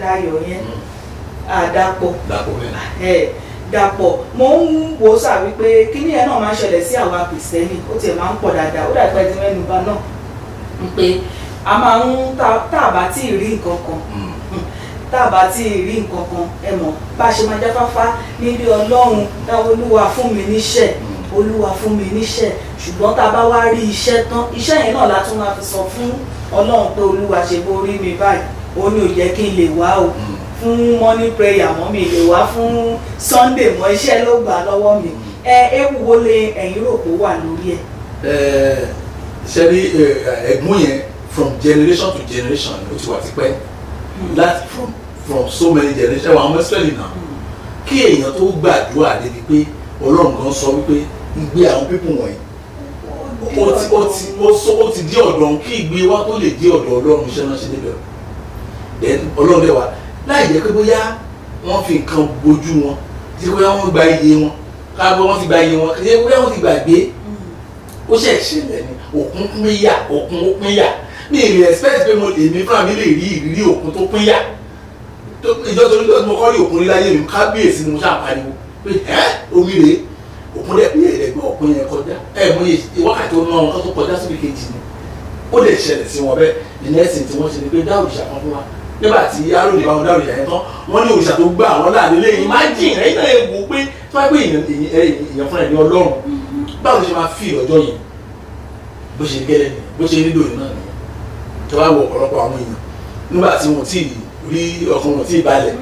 Dayọ̀ yẹn Dàpọ̀ mo ń wò sá wípé kíní yẹn náà máa ń ṣẹlẹ̀ sí àwa Kìrìsìtẹ́nì ó tiẹ̀ máa ń pọ̀ dáadáa ó dàgbà ẹni mẹ́nu bà náà pé a máa ń tá a bá tí ì rí nǹkan kan tá a bá tí ì rí nǹkan kan ẹ mọ̀ bá a ṣe máa jáfáfá níbi Ọlọ́run Olúwa fún mi níṣẹ́ Olúwa fún mi níṣẹ́ ṣùgbọ́n tá a bá wá rí iṣẹ́ tán iṣẹ́ yẹn náà la tún máa fi sọ fún Ọlọ́run pé Olúwa ṣe bó rí mi báyìí ó ní ò jẹ́ kí n lè wá o fún morning prayer mọ́ mi lè wá fún Sunday mọ́ iṣẹ́ ló gbà lọ́wọ́ mi ewu wo lè ẹ̀yin rò pé wà lórí ẹ̀. ṣe rí ẹ̀gbọ́n yẹn from generation to generation ó ti wà tipẹ́ láti from so many generations àwọn Ísírẹ́lì náà kí èèyàn tó gbàdúrà débi pé Ọlọ́run kan sọ wípé ìgbé àwọn pípù wọ̀nyí ó ti dí ọ̀dọ̀ kí ìgbé wa tó lè dí ọ̀dọ̀ Ọlọ́run iṣẹ́ náà ṣe débẹ̀ then Ọlọ́run lẹ́wà láì jẹ́ pé bóyá wọ́n fi nǹkan bojú wọn tí bóyá wọ́n gba iye wọn káàbọ̀ wọ́n ti gba iye wọn kí bóyá wọ́n ti gbàgbé ó ṣẹ̀ ṣẹlẹ̀ ni òkun pín yà òkun ó pín yà mi ì expect pé èmi fúnra mi lè rí ìrírí òkun tó pín yà ìjọ tó ní lọ́dún mo kọ́ rí òkun rí láyé mi kábíyèsí ni mo ṣáà pariwo pé omi rèé òkun dẹ̀ pé ẹ̀ẹ́dẹ̀gbẹ́ òkun yẹn kọjá mo yẹ wákàtí ó ná wọn kó tó kọjá síbi kejì ni ó lè ṣẹlẹ̀ sí wọn bẹ́ẹ̀ ní ẹ̀sìn tí wọ́n ṣe ni pé dá òrìṣà kan fún wa nígbà tí arúgbó bá wọn dá òrìṣà yẹn tán wọ́n ní òrìṣà tó gbà wọ́n láàrin lẹ́yìn má jìn ẹ̀yìn náà ewu pé tí wọ́n pé èèyàn fúnra ẹ̀ ní Ọlọ́run báwo ló ṣe máa fi ìrọ̀jọ́ yẹn bó ṣe gẹ́lẹ́ ni bó ṣe rí lòdì náà nìyẹn tí wọ́n á wọ ọ̀pọ̀lọpọ̀ àwọn èèyàn nígbà tí wọ́n ti rí ọkàn wọn tí ì balẹ̀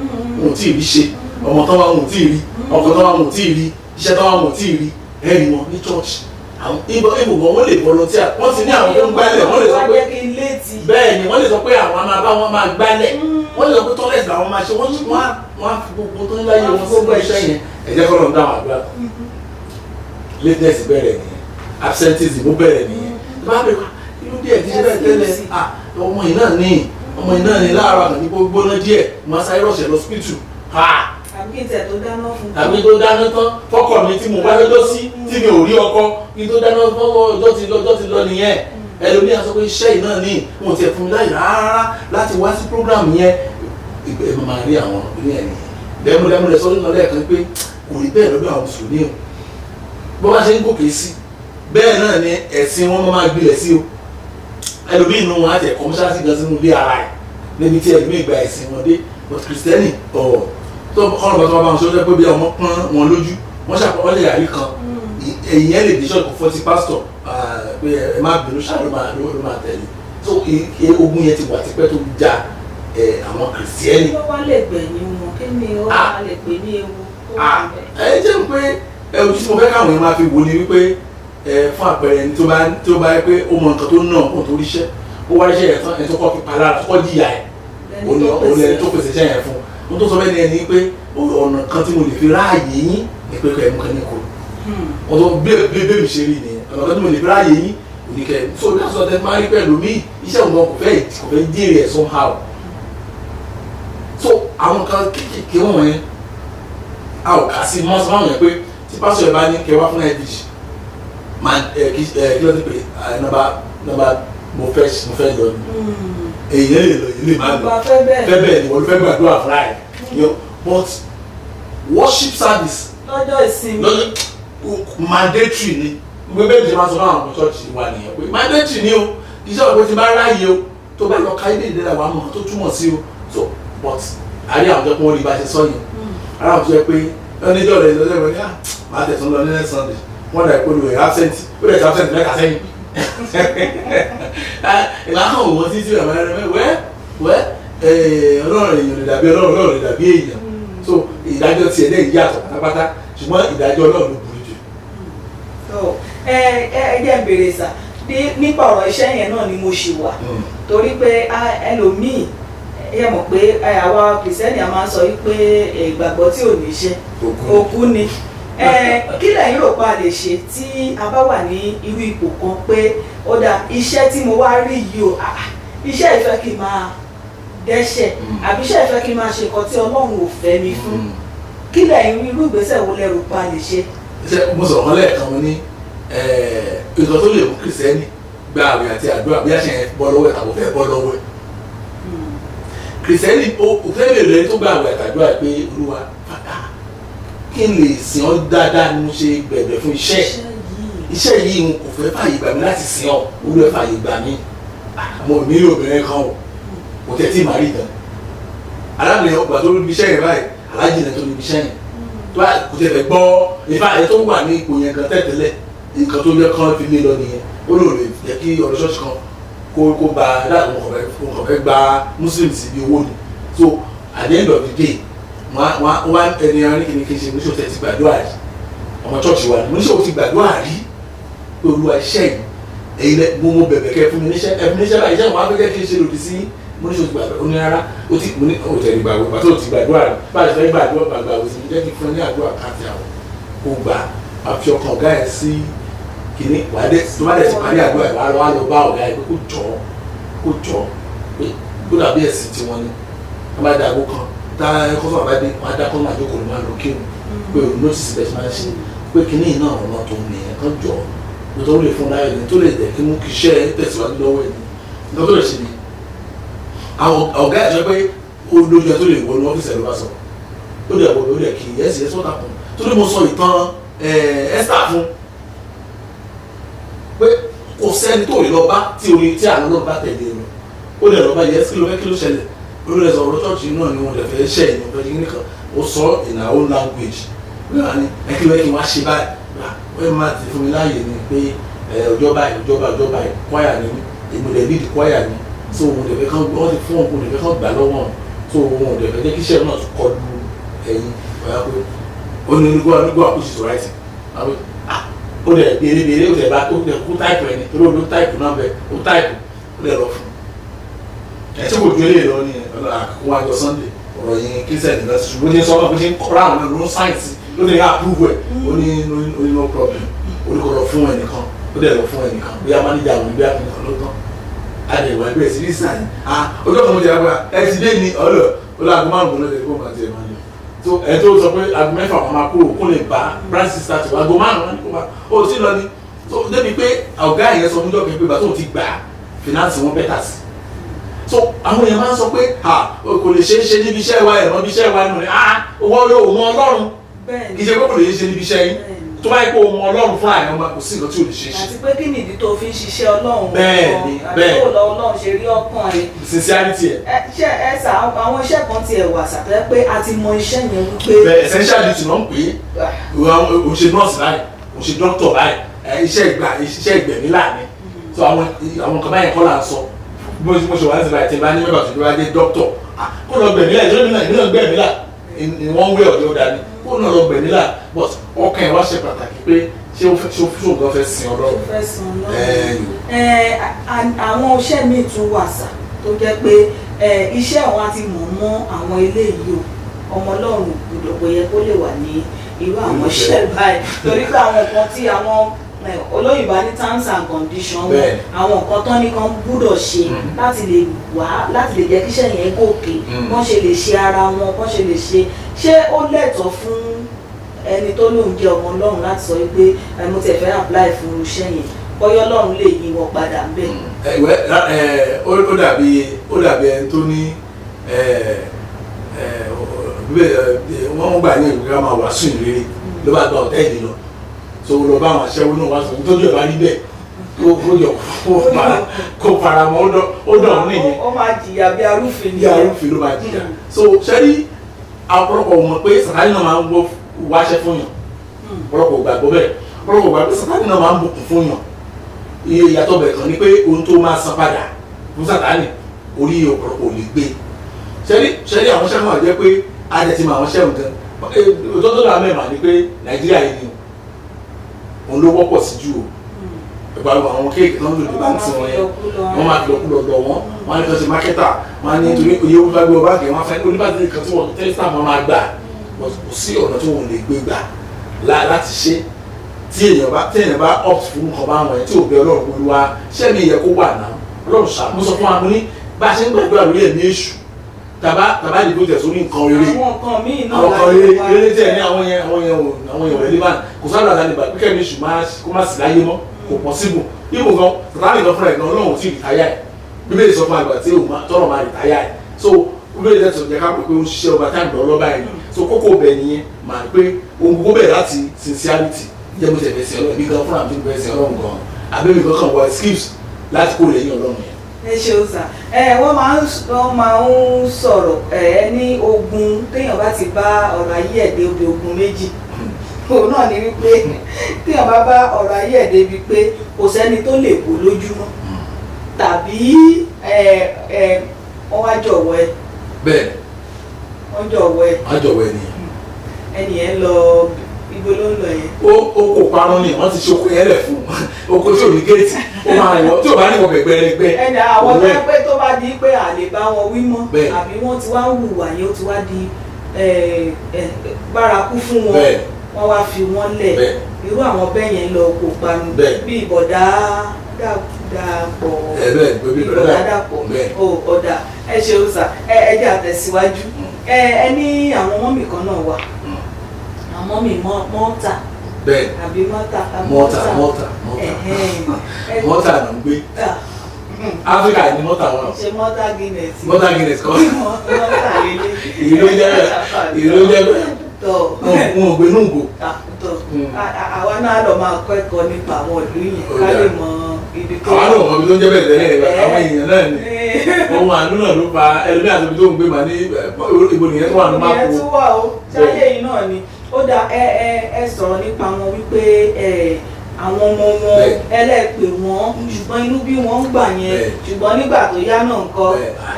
wọn tí ì rí ṣe ọmọ tán wọn tí ì rí ọkọ tán wọn tí ì rí iṣẹ́ tán wọn tí ì rí ẹ̀rí wọn ní church àwọn ibùgbọ̀n wọn lè volunteer wọ́n ti ní àwọn tó ń gbálẹ̀ wọ́n lè sọ pé bẹ́ẹ̀ ni wọ́n lè sọ pé àwọn máa bá wọn máa gbálẹ̀ wọ́n lè sọ pé toilet làwọn máa ṣe wọ́n á fi gbogbo tó ń láyé wọn gbogbo iṣẹ́ yẹn ẹ̀jẹ̀ kọ́ ló ń dáhùn àdúrà lateness bẹ̀rẹ̀ nìyẹn absenteeism ó bẹ̀rẹ̀ nìyẹn bá bẹ̀rẹ̀ inú díẹ̀ ti ṣe bẹ́ẹ̀ tẹ́lẹ̀ ọmọ yìí náà ní láàárọ̀ àná ní gbóná díẹ̀ máa sáré rọ̀ṣẹ̀ lọ hospital àbí tẹ̀ tó dáná fún àbí tó dáná tán fọ́kọ mi tí mo bá lọ́jọ́ sí tí mi ò rí ọkọ kí tó dáná fọ́kọ ọjọ́ ti lọ nìyẹn ẹlòmíà sọ pé iṣẹ́ yìí náà ní wọn ti ẹ̀ fún mi láyè rárá láti wá sí program yẹn ẹ máa rí àwọn ní ẹ̀yìn dẹ́múdẹ́mú rẹ̀ sọ́dún náà lẹ́ẹ̀kan pé kò rí bẹ́ẹ̀ lọ́dọ̀ àwọn mùsùlùmí o bó bá ṣe ń gòkè sí bẹ́ẹ̀ náà ni ẹ̀sìn wọn máa gbilẹ̀ sí o ẹlòmíì nù wọn á tẹ̀ kọ́mọ́ṣáàsì gan sínú ilé ara ẹ̀ níbi tí ẹlòmíì gba ẹ̀sìn wọn dé but kìrìsìtẹ́nì tó ọ̀nà bàtà bá wọn sọ́jọ́ pé bí ọmọ pọ́n wọn lójú wọ́n ṣàpọ̀ lè yàrí kan èyí ẹ̀ lè dé ṣọ́ọ̀kù fọ́tí pásítọ̀ pé ẹ má bínú ṣáà ló máa tẹ̀lé tó ogun yẹn ti wà tipẹ́ tó ja àwọn kìrìsìtẹ́nì. ló wá lè gbẹ̀yìn wọn kí ni ó wá lè pè ní ewu tó wà bẹ́ẹ̀. ẹ jẹ́ pé ẹ̀rù tí mo fẹ́ káwọn yẹn máa fi wò ni wípé fún àpẹẹrẹ ẹni tó bá yẹ pé ó mọ nǹkan tó ná kó tó ríṣẹ́ ó wá ríṣẹ́ yẹn tán ẹni tó kọ́ fi palára tó kọ́ jìyà ẹ̀ òun ẹni tó pèsè iṣẹ́ yẹn fún un tó sọ bẹ́ẹ̀ ni ẹni pé ọ̀nà kan tí mo lè fi ráàyè yín ni pé kẹ́ ẹ̀ mú kan ní koro wọ́n tó bébè mi ṣe rí nìyẹn ọ̀nà kan tí mo lè fi ráàyè yín òní kẹ́ ẹ̀ so bí wọ́n sọ tẹ́ máa rí pẹ̀lú mí iṣẹ́ òun kò fẹ́ jèrè ẹ̀ somehow so àwọn kan kéékèèké wọ̀nyẹn a ò kà sí mọ́sán báwọn yẹn pé tí pásítọ̀ yẹn bá ní kẹ́ wá fún IBG máa kí ló ti pè nọ́mbà mo fẹ́ lọ ni èyàn lè lọ ilé máa lọ fẹ́ bẹ́ẹ̀ ni wọ́n fẹ́ gbàdúrà fúnra ẹ̀ but worship service lọ́jọ́ ìsinmi mandatory ni gbogbo ẹbí ṣe máa sọ fún àwọn church wa nìyẹn pé mandatory ni o iṣẹ́ ọ̀pẹ ti máa ráàyè o tó bá lọ ká ilé ìdílé àwọn àmọ́ tó túmọ̀ sí o so but àrí àwọn ọjọ́ pé wọ́n rí bá ṣe sọ yẹn ara àwọn tó yẹ pé ẹnìjọ́ rẹ̀ lọ́jọ́ ìwé ní máa tẹ̀sán lọ ní next Sunday wọ́n dà ìpolówó ẹ̀ absent ó lè ṣe absent mẹ́ta sẹ́yìn ìlànà òun títí rẹ̀ máa rẹ̀ wẹ́ ọlọ́run èèyàn lè dàbí ọlọ́run lè dàbí èèyàn so ìdájọ́ tiẹ̀ náà yàtọ̀ pátápátá ṣùgbọ́n ìdájọ́ ọlọ́run ló burú jù. ẹ jẹ́ ń bèrè sà nípa ọ̀rọ̀ iṣẹ́ yẹn náà ni mo ṣì wà torí pé ẹlòmíì ẹ mọ̀ pé àwa kìrìsìtẹ́nì a máa ń sọ wípé ìgbàgbọ́ tí ò ní iṣẹ́ òkú ni kí lẹ́yìn rò pa lè ṣe tí a bá wà ní irú ipò kan pé ó dá iṣẹ́ tí mo wá rí yìí o iṣẹ́ ìfẹ́ kí n máa dẹ́ṣẹ̀ àbí iṣẹ́ ìfẹ́ kí n máa ṣe nǹkan tí Ọlọ́run ò fẹ́ mi fún kí lẹ́yìn irú ìgbésẹ̀ wo lẹ rò pa lè ṣe. mo sọ̀rọ̀ kan lẹ́ẹ̀kan mo ní ìtọ́ tó lè mú kìrìsìtẹ́nì gba àwẹ̀ àti àdúrà bí àṣẹ yẹn bọ́ lọ́wọ́ ẹ̀ tàbí fẹ́ bọ́ lọ́wọ́ ẹ̀ kìrìsìtẹ́nì òfẹ́lẹ̀ rẹ̀ tó gba àwẹ̀ àti àdúrà pé olúwa fàdà kí n lè sìn ọ́ dáadáa ni mo ṣe bẹ̀bẹ̀ fún iṣẹ́ yìí n kò fẹ́ fàyè gbà mí láti sìn ọ́ olúwa fàyè gbà mí mo nílò obìnrin kan o kò tẹ́ tí màá rí gan alábìnrin ọgbà tó níbi iṣẹ́ yẹn báyìí alájìnà tó níbi iṣẹ́ yẹn tó kò tẹ́ fẹ́ gbọ́ ìfàyè tó wà ní ipò yẹn gan tẹ́tẹ́lẹ̀ nǹkan tó yẹ kán fi lé lọ nìyẹn ó lò lè jẹ́ kí ọ̀rọ̀ ṣọ́ọ̀ṣì kan kó gba láàrin wọn fẹ́ gba muslim sí ibi owó ni so at the end of the day wọ́n ẹni arin kìíní kìí ṣe oníṣòwò ti gbàdúrà rí ọmọ ṣọ́ọ̀ṣì wa ni oníṣòwò ti gbàdúrà rí olúwa iṣẹ́ yìí èyí lẹ mo bẹ̀bẹ̀ kẹ́ fún mi níṣẹ́ ẹ fún mi níṣẹ́ báyìí iṣẹ́ wọn á fẹ́ kí n ṣe lòdì sí oníṣòwò ti gbàdúrà ó ní rárá ó ti mo ní òtẹ̀lẹ̀ gbàgbọ́ pàtó ti gbàdúrà rí báyìí fẹ́ gbàgbọ́ òsì jẹ́ kí fún ẹ ní àdúrà káàtì àwọn kó gbà àfi ọkàn ọ̀gá ẹ̀ sí kìíní wàdé tó bá dẹ̀ ti parí àdúrà ẹ̀ wá lọ bá ọ̀gá ẹ̀ pé kó jọ pé kó dàbí ẹ̀sìn tiwọn ni wọ́n bá dàgbò kan tá kọ́sọ̀ bá dé wọ́n á dá kọ́ máa jókòó máa lọ kírun pé òun ló ti sì bẹ́ẹ̀ máa ń ṣe pé kìíní náà ọ̀nà tó nìyẹn kan jọ tó lè fún láyọ̀ ní tó lè jẹ́ kí mú kí iṣẹ́ tẹ̀síwájú lọ́wọ́ ẹ̀ ní tó lè ṣe ni àwọn ọ̀gá ẹ̀ sọ pé olójú ẹ̀ tó lè wọ ní ọ́fíìsì ẹ̀ ló bá sọ ó lè wọ lórí ẹ̀ kì í ẹ̀sìn ẹ̀ sọ́tà fún tó lè mo sọ ìtàn Esther fún pé kò sẹ́ni tó lè lọ bá tí àná náà bá tẹ̀lé lọ ó lè lọ bá yẹ kí ló ṣẹlẹ̀ olórí ẹ̀sọ́ ọ̀rọ̀ ṣọ́ọ̀ṣì náà ni wọ́n lè fẹ́ ṣẹ́ ẹ̀yìn ọ̀fẹ́ yìí nìkan ó sọ in our own language wíwá ní ẹ̀kí wá ṣe báyìí wọ́n máa ti fún mi láàyè ni pé ọjọ́ báyìí kwaya ni ìmọ̀lẹ̀ lead kwaya ni so òun lè fẹ́ kán wọ́n ti fún òun lè fẹ́ kán gbà lọ́wọ́ so òun lè fẹ́ jẹ́ kí iṣẹ́ náà tún kọ lu ẹ̀yìn ọ̀yà pé ó ní nígbà àkóso tó ráìtì ó lè béèrè ó lè bá ó lè kú táìpù ẹni torí ó ló táìpù náà bẹ ó táìpù ó lè lọ fún ẹ tí kò ju eléyìí lọ ní àkókò àjọ Sunday ọ̀rọ̀ yẹn kírísítẹ̀nì náà ṣùgbọ́n ní sọ́wọ́n bó ṣe ń kọ́ra àwọn ọ̀nà ló ń sáyẹ̀nsì ló lè approve ẹ̀ ó ní no problem ó ní kò lọ fún ẹnìkan ó dẹ̀ lọ fún ẹnìkan bí a mánéjà àwọn ìgbé àfihàn ló tán adé ìwà ẹgbẹ́ ìsìn ìsìn àyè ọjọ́ kan mo jẹ́ àgbà ẹ ti dé ní ọ̀lọ́ ó lọ aago márùn-ún lọ́dẹ̀ kó máa ti ẹ̀ máa lọ tó ẹ tó sọ pé aago mẹ́fà wọn máa kúrò kó lè bá branch sister tó aago márùn-ún ní kó máa ó ti lọ ní tó débi pé ọ̀gá ìyẹn sọ fún jọ́ kẹ́kẹ́ pé bàtò ti gbà finance wọn bẹ́tà sí so àwọn èèyàn máa ń sọ pé kò lè ṣeé ṣe níbi iṣẹ́ wa ẹ̀rọ níbi iṣẹ́ wa nù ní owó yóò mọ Ọlọ́run kì í ṣe pé kò lè ṣe níbi iṣẹ́ yín tó bá yẹ kó mọ Ọlọ́run fún àyàn ọmọ kò sí nǹkan tí ò lè ṣe é ṣe. àti pé kí nìdí tó fi ń ṣiṣẹ́ Ọlọ́run bẹ́ẹ̀ni àti kó lọ Ọlọ́run ṣe rí ọkàn rẹ̀. sincerity ẹ sà àwọn iṣẹ́ kan tiẹ̀ wà sàtẹ́ pé a ti mọ iṣẹ́ yẹn wípé. bẹ́ẹ̀ essential duty náà ń pè é o ṣe nurse báyìí o ṣe doctor báyìí iṣẹ́ ìgbẹ̀mí láàrin so àwọn kan báyìí kọ́ là ń sọ bí mo ṣe wà ní ìsìnbáyìí tí n bá ní mẹ́bàá tó bá dé doctor kó lọ gbẹ̀mí là ìjọba ìmìnira gbẹ̀mí là in one way or the other ni kó náà lọ gbẹ̀mí là but ọkàn ẹ̀ wá ṣe pàtàkì pé ṣé o fẹ́ sin Ọlọ́run. àwọn iṣẹ́ míì tún wà sà tó jẹ́ pé iṣẹ́ àwọn àti mọ̀ mọ́ àwọn eléyìí o ọmọ Ọlọ́run gbọ́dọ̀ pé yẹ kó lè wà ní irú àwọn iṣẹ́ báyìí torí pé àwọn nǹkan tí àwọn olóyìnbó ní terms and conditions wọn àwọn nǹkan tán ní kan gbọ́dọ̀ ṣe láti lè jẹ́ kí iṣẹ́ yẹn gòkè wọ́n ṣe lè ṣe ara wọn wọ́n ṣe lè ṣé ó lẹ́tọ̀ọ́ fún ẹni tó lóun jẹ́ ọmọ Ọlọ́run láti sọ pé mo ti fẹ́ apply fún iṣẹ́ yẹn bọ́yọ́ Ọlọ́run lè yí wọn padà ń bẹ̀. ó dàbí ẹni tó ní wọ́n gbà ní ìwé ká máa wàásù ìrírí ló bá gba ọ̀tẹ́ẹ̀lì lọ tó lọ bá àwọn aṣẹ́wó náà wá sọ nítorí ọ̀bá rí bẹ́ẹ̀ kó fara mọ́ ó dọ̀rùn nìyẹn. ó máa jìyà bí arúfin ni. bí arúfin ló máa jìyà so ṣẹ́rí ọ̀pọ̀lọpọ̀ mọ̀ pé Sàtánì náà máa ń gbọ́ wáṣẹ́ fún yàn ọ̀pọ̀lọpọ̀ gbàgbọ́ bẹ́ẹ̀ ọ̀pọ̀lọpọ̀ gbàgbọ́ Sàtánì náà máa ń bùkún fún yàn iye ìyàtọ̀ bẹ̀ kan ni pé ohun tó máa san padà fún Sàtánì orí ọ̀pọ̀lọpọ̀ ò lè gbé ṣẹ́rí àwọn ṣẹ́gun àjẹ́ pé adẹ̀tí máa wọ́n ṣẹ́gun gan òtọ́tọ́ náà mẹ́ma ni pé Nàìjíríà yìí ni òun ló wọ́pọ̀ sí jù o ẹ̀gbọ́n àwọn kéèkì náà lò ní báńkì wọn yẹn wọ́n máa fi lọ́kùlọ̀ lọ wọ́n á ní kí mákẹ́tà wọ́n á ní torí oye owó bá gbé ọ báàgì wọn fẹ́ oníbàdàn kan tí wọ́n tẹ́lifíṣà máa gbà kò sí ọ̀nà tí wọ́n lè gbé gbà láti ṣe tí èèyàn bá opt fún nǹkan bá wọn yẹn tí ò bẹ Ọlọ́run Olúwa ṣẹ́ mi yẹ kó wà náà Ọlọ́run ṣá mo sọ fún wa mo ní bá a ṣe ń gbàdúrà lórí ẹ̀mí èṣù tàbá dìbò tẹ̀ sórí nǹkan rere àwọn nǹkan míì náà àwọn kan rere tẹ̀ ní àwọn yẹn rẹ̀ lébà kò sábà láti gbà pé kẹ́mi ṣùgbọ́n kó má sì láyé mọ́ kò possible ibò gan tàbí gan fúnra ẹ̀ gan ọlọ́run tí rìtáyà ẹ̀ bíbélì sọ fún àgbà tí tọrọ máa rìtáyà ẹ̀ so bíbélì tẹ̀ sọ jẹ́ ká pé ó ń ṣiṣẹ́ ọba táìmù lọ́lọ́ báyìí so kókó bẹ̀ nìyẹn máa pé ohun gbogbo bẹ̀rẹ̀ láti sincerity jẹ́ mo tẹ̀lé sí ọlọ́run bí gan fúnra mi bẹ̀rẹ̀ sí ọlọ́run gan abẹ́mi gan kàn wọ excuse láti kó lẹ́yìn ọlọ́run yẹn. ẹ ṣeun sà wọ́n máa ń sọ̀rọ̀ ní ogun téèyàn bá ti bá ọ̀rọ̀ ayé ẹ̀ dé ogun méjì òun náà ni wípé téèyàn bá ọ̀rọ̀ ayé ẹ̀ débi pé kò sẹ́ni tó lè bò lójúmọ́ tàbí wọ́n wá jọ̀wọ́ ẹ. bẹ́ẹ̀ wọ́n jọ̀wọ́ ẹ. wọ́n jọ̀wọ́ ẹ nìyẹn. ẹnì yẹn lọ ibo ló ń lọ yẹn. ó kò parun ni wọ́n ti ṣe oko yẹn lẹ̀ fún oko tí ò ní géètì ó máa rìn wọ́n tí ò bá rìn wọ́n gbẹ̀gbẹ̀rẹ̀gbẹ̀. ẹnì àwọn tó ń pẹ́ tó bá di pé àlè bá wọn wí mọ́ àbí wọ́n ti wá ń hùwà yẹn ó ti wá di bárakú fún wọn wọ́n wá fi wọ́n lẹ̀ irú àwọn bẹ́ẹ̀ yẹn lọ kò panu bí ìbọ̀dá dàpọ̀ ìbọ̀dá dàpọ̀ ọ̀dà ẹ ṣeun sà ẹ jẹ́ àtẹ̀síwájú ẹ ní àwọn mọ́mì kan náà wà àwọn mọ́mì mọ́tà àbí mọ́tà ló ń gbé Áfíríkà ni mọ́tà wọn. ṣe mọ́tà Guinness. mọ́tà Guinness kọ́. mọ́tà lélẹ̀. ìlú jẹ́ bẹ́ẹ̀. tọ́ wọn ò gbé nùgbò. àwa náà lọ máa kọ́ ẹ̀kọ́ nípa àwọn ìlú yẹn ká lè mọ ibi tó. àwọn náà mọ ibi tó ń jẹ́ bẹ́ẹ̀ tẹ́lẹ̀ àwọn èèyàn náà ni ohun àánú náà ló fa ẹlòmíà tó tó ń gbé màá ní ibo nìyẹn tó wà ní máàpù. ìyẹn tún wà ó ṣáyé yìí náà ni ó dá ẹ sọ̀rọ̀ nípa wọn wípé àwọn ọmọ wọn ẹlẹ́pẹ̀ wọn ṣùgbọ́n inú bí wọ́n ń gbà yẹn ṣùgbọ́n nígbà tó yá náà nǹkan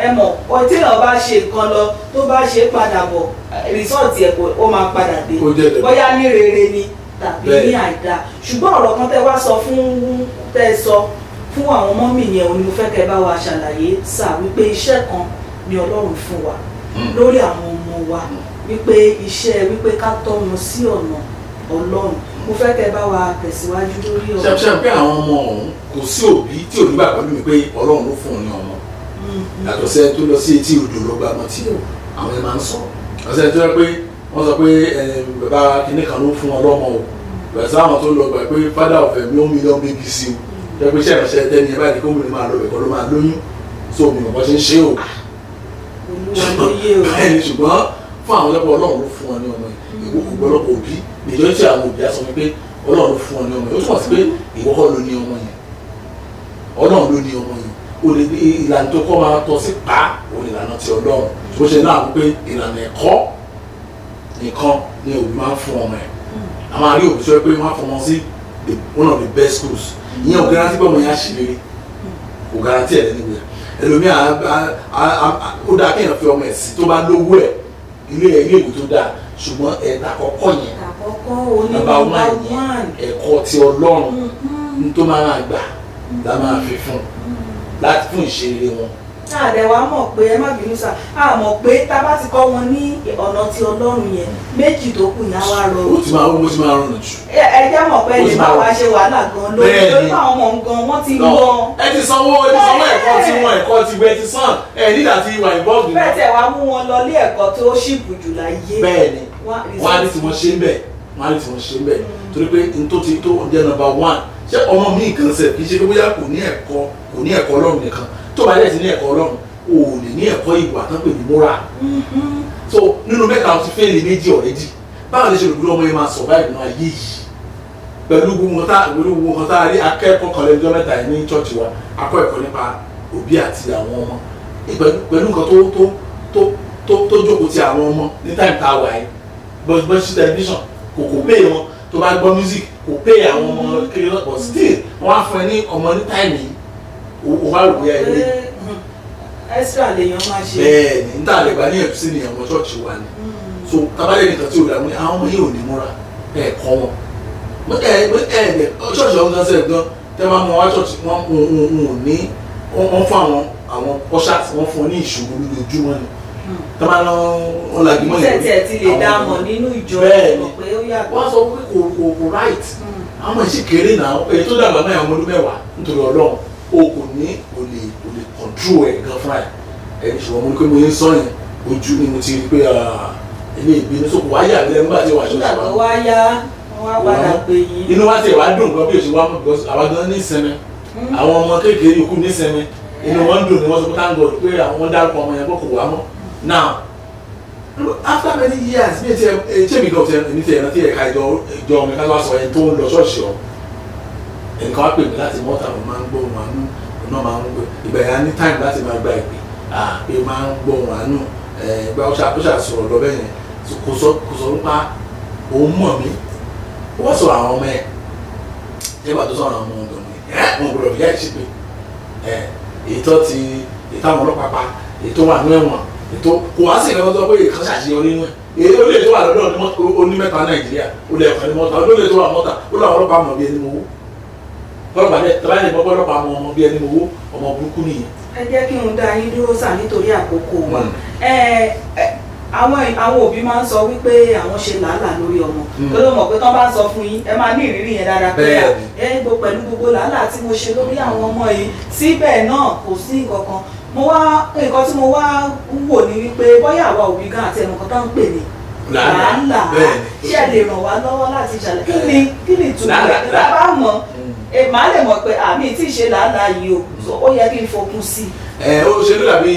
ẹ mọ̀ téèyàn bá ṣe nǹkan lọ tó bá ṣe padà bọ̀ rìsọ́ọ̀tì ẹ̀ ó máa padà dé bóyá ní rere ni tàbí ní àìdá ṣùgbọ́n ọ̀rọ̀ kan tẹ́ wá sọ fún àwọn mọ́mì yẹn òun ni mo fẹ́ kẹ́ bá wa ṣàlàyé sà wípé iṣẹ́ kan ni Ọlọ́run fún wa lórí àwọn ọmọ wa wípé iṣẹ́ wípé ká tọ́ wọn sí ọ̀nà Ọlọ́run mo fẹ́ kẹ́ bá wa tẹ̀síwájú lórí ọ̀rọ̀. ṣe pé àwọn ọmọ ọ̀hún kò sí òbí tí ò ní gbà pẹ̀lú mi pé Ọlọ́run ló fún un ní ọmọ yàtọ̀ sẹ́ tó lọ sí etí odò ló gba ọmọ tí àwọn ẹ̀ máa ń sọ ọ̀sẹ̀ tó yẹ pé wọ́n sọ pé bàbá kìnnì kan ló fún ọlọ́mọ o bẹ̀rẹ̀ sáwọn tó lọ gbà pé father of $1 million baby sí o jẹ́ pé iṣẹ́ ìránṣẹ́ tẹ́ni ẹ báyìí kó mi máa lọ ẹ̀kọ́ ló máa lóyún so mi ò bọ́ ṣe ń ṣe o bẹ́ẹ̀ ni ṣùgbọ́n fún àwọn ọlọ́pàá Ọlọ́run ló fún ọ ní ọmọ yìí ọ̀pọ̀lọpọ̀ òbí nìjọ́ tí àwọn òbí á sọ pé Ọlọ́run ló fún ọ ní ọmọ yìí ó túmọ̀ sí pé ìwọ kọ́ ló ní ọmọ yẹn Ọlọ́run ló ní ọmọ yìí o lè ìlànà tó kọ́ máa tọ́ sí pa òun ìlànà ti Ọlọ́run tó ṣe náà wípé ìlànà ẹ̀kọ́ nìkan ni òbí máa ń fún ọmọ ẹ̀ a máa rí òbí sọ pé wọ́n á fọmọ sí one of the best schools ìyẹn ò garanti pé ọmọ yẹn á ṣe rere kò garanti ẹ̀ lẹ́nu ìwé ẹlòmíà ó dáa kéèyàn fi ọmọ ẹ̀ sí tó bá lówó ẹ̀ ilé ìwé tó dáa ṣùgbọ́n ẹ̀dá àkọ́kọ́ yẹn nàbà wọ́n yẹn ẹ̀kọ́ ti Ọlọ́run tó máa gbà la máa fi fún láti fún ìṣeré wọn. àdẹ̀wà mọ̀ pé ẹ má bínú sá a mọ̀ pé tá a bá ti kọ́ wọn ní ọ̀nà ti Ọlọ́run yẹn méjì tó kù ní àwa rọrùn. ó ti máa rọrùn jù. ẹ jẹ́ mọ̀ pé ẹni máa wá ṣe wàhálà gan lórí lórí àwọn ọmọ gan wọ́n ti lọ. ẹ ti sanwó ẹ̀kọ́ tí wọ́n ẹ̀kọ́ ti gbẹ ti sàn ẹ nígbà tí ìwà ìbọ́ọ̀gì náà. bẹ́ẹ̀ tẹ̀ wá mú wọn lọ ilé ẹ̀kọ́ tó ṣìpù jù láyé. bẹ́ẹ̀ni wọ́n á ní tí wọ́n ṣe ń bẹ̀ torí pé n tó ti tó jẹ́ number one ṣé ọmọ mi nǹkan ṣe kì í ṣe pé bóyá kò ní ẹ̀kọ́ Ọlọ́run nìkan tó bá dẹ̀ ti ní ẹ̀kọ́ Ọlọ́run o ò lè ní ẹ̀kọ́ ìwà tán pè ní moral so nínú mẹ́ta o ti fẹ́ẹ̀lì méjì ọ̀rẹ́dì báwo lè ṣe lè gbúdọ̀ ọmọ yẹn máa survive náà ayé yìí pẹ̀lú gbogbo nǹkan tá a rí akẹ́kọ̀ọ́ kan lẹ́jọ́ mẹ́ta yìí ní church wa akọ́ ẹ̀kọ́ nípa òbí àti àwọn ọmọ pẹ̀lú nǹkan tó jókòó ti àwọn ọmọ ní time tá a wà yìí bọ́sí television kò pay wọn tó bá gbọ́ music kò pay àwọn ọmọ kiri náà but still wọ́n á fún ẹ ní ọmọ ní time yìí o wá rò bóyá ilé extra lèèyàn máa ṣe. bẹ́ẹ̀ni n tà lè gba ní ẹ̀kúsí ni ọmọ church wa ni so tabalẹ̀ nìkan tí o dààmú ni àwọn ọmọ yìí ò ní múra ẹ̀ẹ̀kọ́ wọn church ọ̀hún gan sẹ́ẹ̀ gan tẹ́ máa mọ wá church wọn ò ní wọ́n fún àwọn ushers wọ́n fún ọ ní ìṣòro lójoojúmọ́ ni tẹ́ máa lọ wọn làgì mọ́ ìwé tẹ̀ ti lè dá mọ̀ nínú ìjọ bẹ́ẹ̀ni pé ó yàtọ̀. wọ́n sọ pé kò right àwọn ọmọ ìṣe kéré náà èyí tó dàgbà náà ọmọ ọdún mẹ́wàá nítorí Ọlọ́run o kò ní o lè control ẹ̀ gan fúnra ẹ̀ ẹni ṣùgbọ́n mo ní pé mo yẹn sọ yẹn ojú ni mo ti rí pé ilé ìbínú sókò wáyà lẹ́nu nígbà tí wàá ṣọ́ọ̀ṣì nígbà tó wá yá wọ́n wá padà pé yín. inú wa tiẹ̀ wá dùn gan bí oṣù wa mọ̀ because àwa gan ní ìsinmi àwọn ọmọ kékeré yòókù ní ìsinmi inú wọn dùn ní wọ́n sọ pé thank God pé àwọn dárúkọ ọmọ yẹn kò wá mọ́ now after many years bí etí ẹ ṣé mi gan ti ẹni tí ẹ rántí ẹ̀ka ìjọ ọmọ ìka tó wá sọ ẹni tó ń lọ ṣọ́ọ̀ṣì ọ nǹkan wá pè mí láti mọ́tà mo máa ń gbọ́ ohun àánú náà máa ń gbọ́ ìgbà yẹn ní time láti máa gba ìpè pé máa ń gbọ́ ohun àánú ìgbà ó ṣàṣọ̀rọ̀ lọ bẹ́ẹ̀ yẹn kò sọ nípa òun mọ̀ mí ó wá sọ̀rọ̀ àwọn ọmọ ẹ̀ nígbà tó sọ̀rọ̀ àwọn ọmọ ọ̀dọ́ mi wọn gbọ́dọ̀ fi yá ìṣèpè ètò àwọn ọlọ́pàá pa ètò wà ní ẹ̀wọ̀n ètò kò wá sí ìrẹ́wọ́n tó pé èèkan ṣàṣeyọrí nínú ẹ̀ ó lè tó wà lọ́dọ̀ onímẹ́ta Nàìjíríà ó lè ẹ̀kọ́ ní mọ́ta ó lè tó wà mọ́ta ó lọ àwọn ọlọ́pàá mọ̀ bí ẹni mowó ọlọ́pàá bẹ́ẹ̀ tọ́lá ní ìbọ́pọ́ ọlọ́pàá mọ̀ bí ẹni mowó ọmọ burúkú nìyẹn. ẹ jẹ́ kí n dá yín dúró sà nítorí àkókò wa àwọn òbí máa ń sọ wípé àwọn ṣe làálàá lórí ọmọ tó ló mọ̀ pé tán bá ń sọ fún yín ẹ máa ní ìrírí yẹn dáadáa pé pẹ̀lú gbogbo làálàá tí mo ṣe lórí àwọn ọmọ yìí síbẹ̀ náà kò sí nǹkan kan nǹkan tí mo wá wò ní wípé bóyá àwa òbí gan àti ẹnìkan tó ń pè ní làálàá ṣé ẹ lè ràn wá lọ́wọ́ láti ṣàlẹ̀ kí ni ìtumọ̀ rẹ̀ tá a bá mọ̀ màá lè mọ̀ pé àmì tí ì ṣe làálàá yìí o ó yẹ kí n fokún sí i. ó ṣe ló dàbí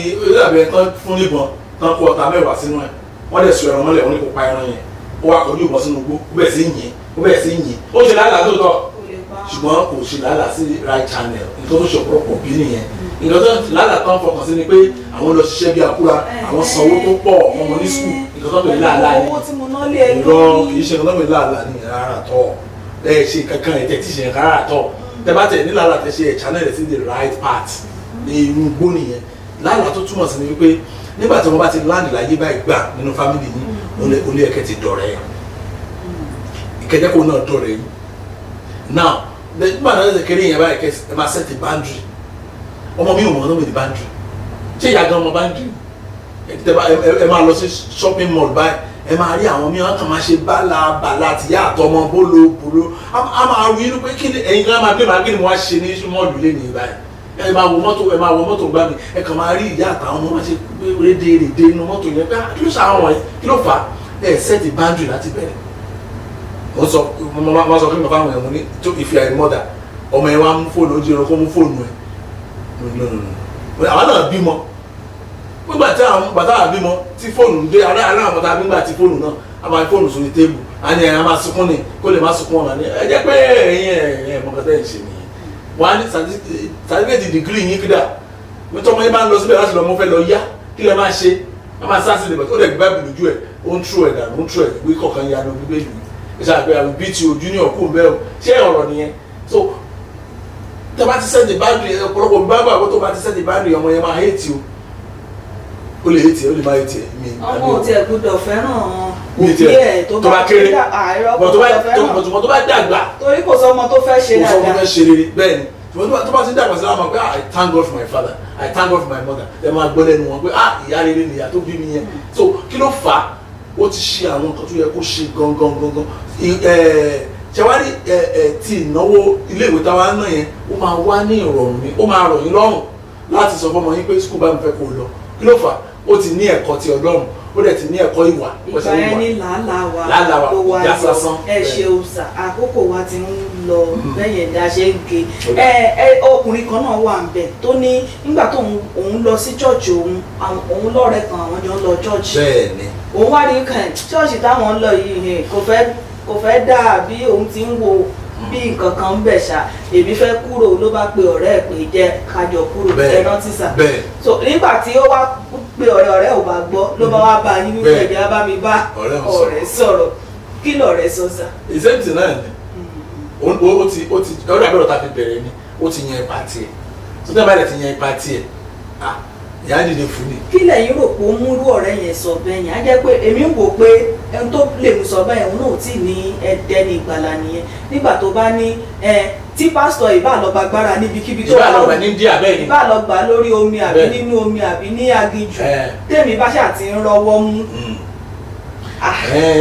ẹ tán fún níbọn tán kó ọta mẹ́wàá sínú ẹ̀ wọ́n dẹ̀ sọ ẹran mọ́lẹ̀ wọ́n ní kó pa ẹran yẹn ó wá kọjú ìbọn sínú igbó ó bẹ̀rẹ̀ sí yìn ó ṣe làálàá tó tọ̀ ṣùgbọ́n kò ṣe làálàá sí right channel nǹkan tó ṣe ọ̀pọ̀lọpọ̀ bí nìyẹn nǹkan tó làálàá tán fọkàn sí ni pé àwọn lọ ṣiṣẹ́ bí akúra àwọn sanwó tó pọ̀ ọmọ ní skul nǹkan tó bẹ̀rẹ̀ làálàá ni ìrọ̀ kì í ṣe nǹkan tó bẹ̀rẹ̀ làálàá ni rárá tọ̀ ẹ ṣe kankan ẹ̀ tẹ̀ tí ṣe rárá tọ̀ tẹ bá tẹ̀ ní làálàá tẹ̀ ṣe ẹ̀ channel sí the right part ní irú igbó nìyẹn làálàá tó túmọ̀ sí ni wípé nígbà tí wọ́n bá ti láǹdì láyé báyìí gbà nínú fámìlì yìí olú ẹ̀kẹ́ ti dọ̀rẹ́ ẹ̀ ìkẹ́jẹ́ kó náà dọ̀rẹ́ yìí now nígbà náà ṣe kéré yẹn báyìí ẹ máa set a boundary ọmọ mi ò mọ̀ ọ́nà mi di boundary ṣé ìyá gan ọmọ boundary ẹ máa lọ sí shopping mall báyìí ẹ máa rí àwọn mìíràn kàn máa ṣe bálabàla tìyá àtọmọ bólóbóló a máa rí inú pé kí ni ẹ̀yin gan máa gbé màá kí ni mo wá ṣe ní mọ́ọ̀lù lé ní báyìí ẹ máa wo mọ́tò gbá mi ẹ kàn máa rí ìyá àtàwọn ọmọ máa ṣe rédèrèdè inú mọ́tò yẹn pé kí ló ṣàwọn wọ̀nyí kí ló fà á ẹ set the boundary láti bẹ̀rẹ̀ wọ́n sọ kí n bá fáwọn ẹ̀wọ̀n ní tó ìfì àìmọ́dà ọmọ ẹ wá mú fóònù ojú ẹran kó mú fóònù ẹ àwọn náà bímọ nígbà tí àwọn bàtà wà bímọ tí fóònù dé aláwọn bàtà nígbà tí fóònù náà a máa fóònù sórí téèbù á ní ẹ máa sunkún ni kó lè má sunkún ọ̀nà ni ẹ jẹ́ pé ẹ̀yin mọ̀kàtà ẹ̀ ṣe nìyẹn wọ́n á ní sàtífíkẹ́tì dìgírì yín kídà wọ́n tọ́ ọmọ yín bá ń lọ síbẹ̀ láti lọ mọ́ fẹ́ lọ yá kí lẹ máa ṣe wọ́n máa sá sílẹ̀ ó lè gbé báyìí lójú ẹ̀ ó ń tú ẹ̀ dànù ó ń tú ẹ̀ gbé kọ̀ọ̀kan yanu gbígbé yìí ìṣe àgbẹ̀ àwọn bíi ti ojú ní ọ̀kú bẹ́ẹ̀ o ṣé ọ̀rọ̀ nìyẹn so tó bá ti sẹ́ẹ̀dì báńdì ọ̀pọ̀lọpọ̀ bí báńdì àgbo tó bá ti sẹ́ẹ̀dì báńdì ọmọ yẹn máa hétí o ó lè hétí ẹ ó lè máa hétí ẹ. ọmọ ò tiẹ̀ gbọ́dọ̀ fẹ́ràn òbí ẹ̀ tó bá kéré bọ̀tùmọ̀ tó bá dàgbà torí kò sọ ọmọ tó fẹ́ ṣe dáadáa kò sọ ọmọ fẹ́ ṣe rere bẹ́ẹ̀ ni tó bá ti dàgbà sí láwọn pé I thank God for my father I thank God for my mother ẹ máa gbọ́ lẹ́nu wọn pé ìyá rere ni ìyá tó bí mi yẹn so kí ló fà á ó ti ṣe àwọn nǹkan tó yẹ kó ṣe gangan ṣàwárí ti ìnáwó iléèwé táwa náà yẹn ó máa wá ní ìrọ̀rùn ni ó máa rọ̀ yín lọ́rùn láti sọ fọmọ yín pé skul bá mi fẹ́ kó lọ kí ló fà á ó ti ní ẹ̀kọ́ ti Ọlọ́run ó dẹ̀ ti ní ẹ̀kọ́ ìwà. ìgbà yẹn ní làálàá wa ló wà lọ ẹ ṣeun sà àkókò wa ti ń lọ bẹ́yẹn ni a ṣe ń ge ọkùnrin kan náà wà ń bẹ̀ tó ní nígbà tó òun lọ sí church òun lọ́rẹ̀ẹ́ kan àwọn jọ ń lọ church. bẹ́ẹ̀ni. òun wá rí kàn church táwọn ń lọ yìí kò fẹ́ dà bí òun ti ń wo bí nǹkan kan ń bẹ̀ ṣá èmi fẹ́ kúrò ló bá pe ọ̀rẹ́ ẹ̀ pé jẹ́ kájọ kúrò ẹ rántí sà. so nígbà tí ó wá pé ọ̀rẹ́ ò bá gbọ́ ló bá wá bá yín wípé ẹ̀jẹ̀ á bá mi bá ọ̀rẹ́ sọ̀rọ̀ kí lọ̀rẹ́ sọ sà. ìṣèǹtì náà ni ó ti ọ̀rẹ́ àbẹ̀rẹ̀ ta fi bẹ̀rẹ̀ ni ó ti yan ipa tiẹ̀ tó tẹ́ bá dẹ̀ ti yan ipa tiẹ̀ ìyá dìde fún mi. kí lẹ̀yin rò pé ó múrú ọ̀rẹ́ yẹn sọ bẹ́ẹ̀ yẹn á jẹ́ pé èmi ń wò pé ẹni tó lè mú sọ bẹ́ẹ̀ òun náà ò tí ì ní ẹ̀dẹ́ ní ìgbàlà nìyẹn nígbà tó bá ní tí pásítọ̀ ìbá lọ gba agbára níbikíbi tó bá wà ní díà bẹ́ẹ̀ ni ìbá lọ gbà lórí omi àbí nínú omi àbí ní aginjù tèmi bá ṣáà ti ń rọwọ́ mú.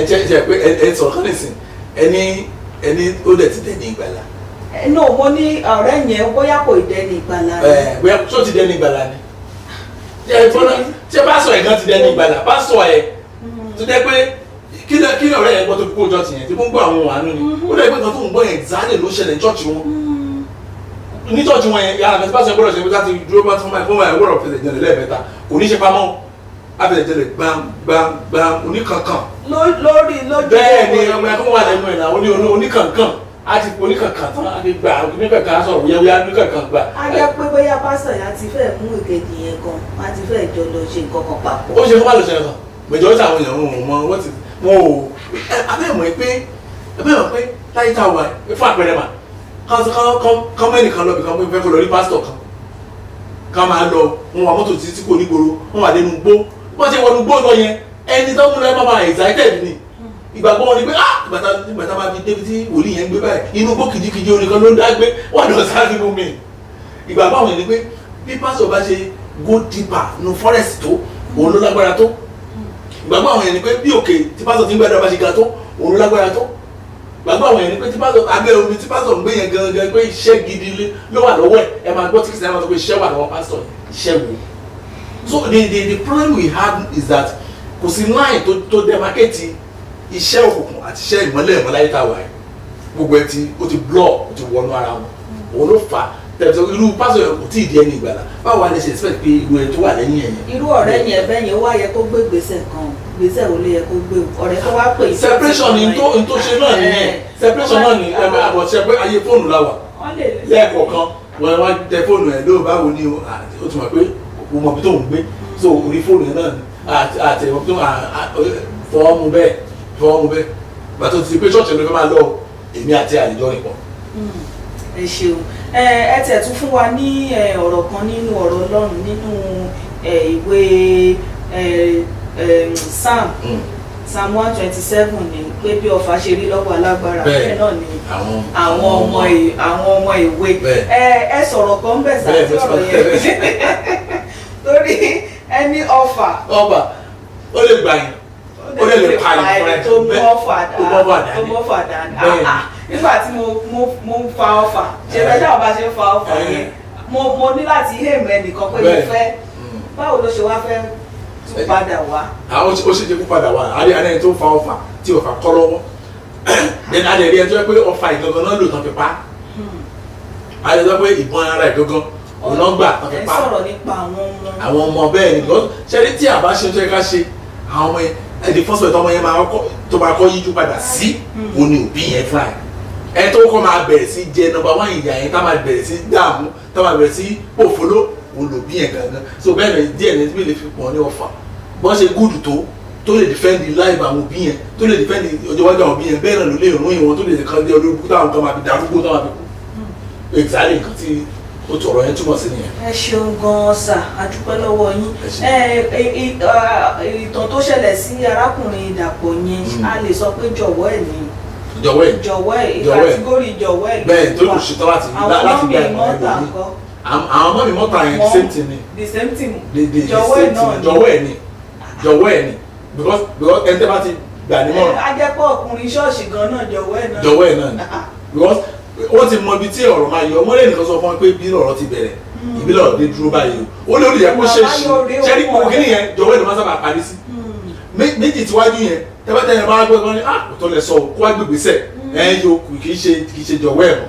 jẹ́ pé ẹ sọ̀rọ̀ kán nìsín ẹni ó dẹ̀ ti dẹ̀ ní ìgbàlà. no mo ní ọ̀rẹ́ yẹn bóyá kò dẹ̀ ní ìgbàlà. bóyá tó ti dẹ̀ ní ìgbàlà ni ṣé pásọ̀ ẹ̀ gan ti dẹni ìgbàlà pásọ̀ ẹ̀ tó jẹ́ pé kí ni ọ̀rẹ́ yẹn gbọ́ tó kó jọ tìyẹn tí wọ́n gbọ́ àwọn àánú ni ó dẹ̀ pé kan tó ń gbọ́ yẹn exactly ló ṣẹlẹ̀ chọ́ọ̀chì wọn ní chọ́ọ̀chì wọn yẹn yàrá mẹ́tí pásọ̀ gbọ́dọ̀ ṣe pé láti dúró bá tún máa fún máa wọ́rọ̀ fẹsẹ̀ jẹlẹ̀ lẹ́ẹ̀mẹ́ta kò ní ṣe pamọ́ afẹsẹ̀ jẹlẹ̀ gbam oníkankan lórí lójú bẹ́ẹ̀ ni ọmọ ẹ̀kọ́ wà lẹ́nu ẹ̀ náà oníkankan àti oníkankan tán àti gbà oníkankan sọ̀rọ̀ wíyá oníkankan gbà. a jẹ́ pé bóyá pásítọ̀ yẹn ti fẹ́ mú ìkejì yẹn gan a ti fẹ́ jọ lọ ṣe nǹkan kan papọ̀. ó ṣe kó má lọ ṣe ẹ̀kan majority àwọn èèyàn wọn ò mọ wọ́n ò abẹ́mọ̀ pé láyé tá a wà fún àpẹẹrẹ mà kọ́mẹ́nì kan lọ bí kan fẹ́ kó lọ rí pásítọ̀ kan máa lọ wọn wà mọ́tò títí kò nígboro wọn wà nínú gbó wọ́n ti wọnú gbó lọ yẹn ẹni tó ń lọ ẹ máa excited ni ìgbàgbọ́ wọn ni pé ìgbàtà máa fi débi tí wòlíì yẹn gbé báyìí inú gbó kìjikìji oníkan ló ń dá gbé wọ́n lọ sáré nínú mi ìgbàgbọ́ àwọn ni pé bí pásítọ̀ bá ṣe go deeper nínú forest tó òun ló lágbára tó ìgbàgbọ́ àwọn yẹn ni pé bí òkè tí pásítọ̀ ti ń gbàdúrà bá ṣe ga tó òun ló lágbára tó ìgbàgbọ́ àwọn yẹn ni pé tí pásítọ̀ abẹ́ omi tí pásítọ̀ ń gbé yẹn gangan pé iṣẹ́ gidi ló wà lọ́wọ́ ẹ̀ máa gbọ́ tí kìsìtẹ́ máa sọ pé iṣẹ́ wà lọ́wọ́ pásítọ̀ iṣẹ́ wo. So the problem we have is that kò sí line tó demarcate iṣẹ́ òkùnkùn àti iṣẹ́ ìmọ́lẹ̀ tá a wà yìí gbogbo ẹ̀ ó ti block ó ti wọnú ara wọn òun ló fà á tẹ̀sán irú pásítọ̀ yẹn kò tí ì di ẹni ìgbàlà báwo wà lè ṣe expect pé irú ẹ̀ tó wà lẹ́yìn ẹ̀yẹn. irú ọ̀rẹ́ yẹn bẹ́ẹ̀ yẹn ó wá yẹ kó gbé gbèsè kan gbèsè ò lè yẹ kó gbé ọ̀rẹ́ tó wá pè. separation ni tó ṣe náà nìyẹn separation náà ni àbọ̀ ṣe pé ayé fóònù la wà lẹ́ẹ̀kọ̀ọ̀kan wọ́n wá tẹ fóònù ẹ̀ ló báwo ni o ti mọ̀ pé o mọ̀ bí tó ń gbé so orí fóònù yẹn náà ni àti ìwọ̀n tó fọwọ́ mu bẹ́ẹ̀ bàtò ti pé ṣọ́ọ̀ṣì ló fẹ́ máa lọ èmi àti àlejò rìn pọ̀. ẹ ṣeun ẹ tẹ̀ tún fún wa ní ọ̀rọ̀ kan nínú ọ̀rọ̀ Ọlọ́run nínú ìwé Psalm 127 ni pé bí ọfà ṣe rí lọ́wọ́ alágbára bẹ́ẹ̀ náà ni àwọn ọmọ ìwé ẹ sọ̀rọ̀ kan bẹ̀ sáà tí ọ̀rọ̀ yẹn torí ẹni ọfà ó lè gbà yín ó lè pa ìfúnra tó mú ọfà dání nígbà tí mo ń fa ọfà ṣe bẹ́ẹ̀ dáhùn bá ṣe ń fa ọfà yẹn mo ní láti hèmù ẹnìkan pé mo fẹ́ báwo ló ṣe wá fẹ́ tún padà wá. ó ṣe jẹ́ kó padà wá àrí ẹni tó ń fa ọfà tí ọfà kọ́ lọ́wọ́ then adé rí ẹjọ́ pé ọfà ìgangan náà lò tán fi pa adé sọ pé ìbọn ara ìgangan òun náà gbà tán fi pa. ẹ sọ̀rọ̀ nípa àwọn ọmọ bẹ́ẹ̀ ni ṣẹ́ni tí àbá ṣe ń ṣe ká ṣe àwọn ọmọ yẹn ẹni fọ́sọ̀tì ọmọ yẹn tó máa kọ́ yíjú padà sí òun ni òbí yẹn fúnra ẹ̀ tó kọ́ máa bẹ̀rẹ̀ sí jẹ nọ́mbà wá ìyá yẹn tá máa bẹ̀rẹ̀ sí dààmú tá máa bẹ̀rẹ̀ sí pòfóló òun lòbí yẹn gangan so bẹ́ẹ̀ ni díẹ̀ ní bí lè fi pọ̀ ní ọ̀fà bọ́n ṣe gúdù tó lè defend life àwọn òbí yẹn tó lè defend ọjọ́ iwájú àwọn òbí yẹn bẹ́ẹ̀ náà ló lè rún ìwọ̀n tó lè kàn dé olóògùn táwọn kan máa fi darúgbó táwọn máa fi kú exactly nǹkan tí ó tọrọ yẹn túmọ̀ sí nìyẹn. ẹ ṣeun gan-an sà a dúpẹ́ lọ́wọ́ yín ìtàn tó ṣẹlẹ̀ sí arákùnrin Dàpọ̀ yẹn a lè sọ pé jọ̀wọ́ ẹ̀ ní jọ̀wọ́ ẹ̀ kàtígórì jọ̀wọ́ ẹ̀ bẹ́ẹ̀ tó kù ṣetán láti gba ìmọ̀ ẹ̀ lórí àwọn ọmọ mi mọ́ta yẹn the same thing jọ̀wọ́ ẹ̀ ni because ẹni tẹ́ bá ti gbà nímọ̀ràn. ajẹ́pọ̀ ọkùnrin ṣọ́ọ̀ṣì gan náà jọ̀wọ́ ẹ̀ náà ni because wọ́n ti mọ ibi tí ọ̀rọ̀ máa yọ ọmọ lẹ́nìkan sọ fún wọn pé bí ọ̀rọ̀ ti bẹ̀rẹ̀ ìbí lọ́rọ̀ dé dúró báyìí o ó lè olùyẹ kó ṣe ṣẹ́ni kò kí nìyẹn jọ̀wọ́ ẹ̀ ló máa sábà parí sí méjì tíwájú yẹn tẹ́fẹ́tẹ́ yẹn máa gbọ́ wọn ni òtọ́ lẹ sọ kó wá gbègbè sẹ̀ ẹ̀ yóò kì í ṣe jọ̀wọ́ ẹ̀ mọ́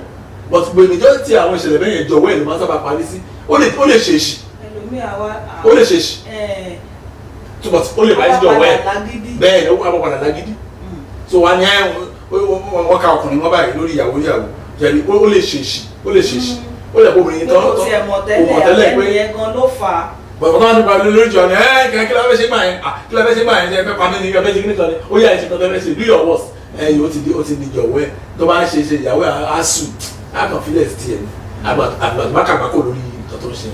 but gbé majority àwọn ìṣẹ̀lẹ̀ bẹ́ẹ̀ yẹn jọ̀wọ́ ẹ̀ ló máa sábà parí sí ó lè ṣe èṣì ó lè ṣe èṣì but ó lè parí sí jọ̀wọ́ ẹ̀ bẹ́ẹ̀ ni ó wà padà lágídí so wà ní wọ́n ka ọkùnrin wọn báyìí lórí ìyàwó jẹ̀bi ó lè ṣe èṣì ó lè kó obìnrin tán ó mọ̀tẹ́lẹ̀ pé yẹn gan ló fà á. bọ̀dọ̀ tó wà nípa lórí ìjọ ni kí la fẹ́ ṣe gbà yẹn kí la fẹ́ ṣe gbà yẹn ṣe fẹ́ pa mí ní ẹgbẹ́ ṣe nìkan ni ó yà ẹ̀ṣẹ̀ kan tó fẹ́ ṣe do your worst ẹ̀yìn ó ti di jọ̀wọ́ ẹ̀ tó bá ń ṣe ìyàwó ẹ̀ á sùn á kàn fílẹ̀ sí tiẹ̀ ní àgbàdo lórí nǹkan tó ń ṣe.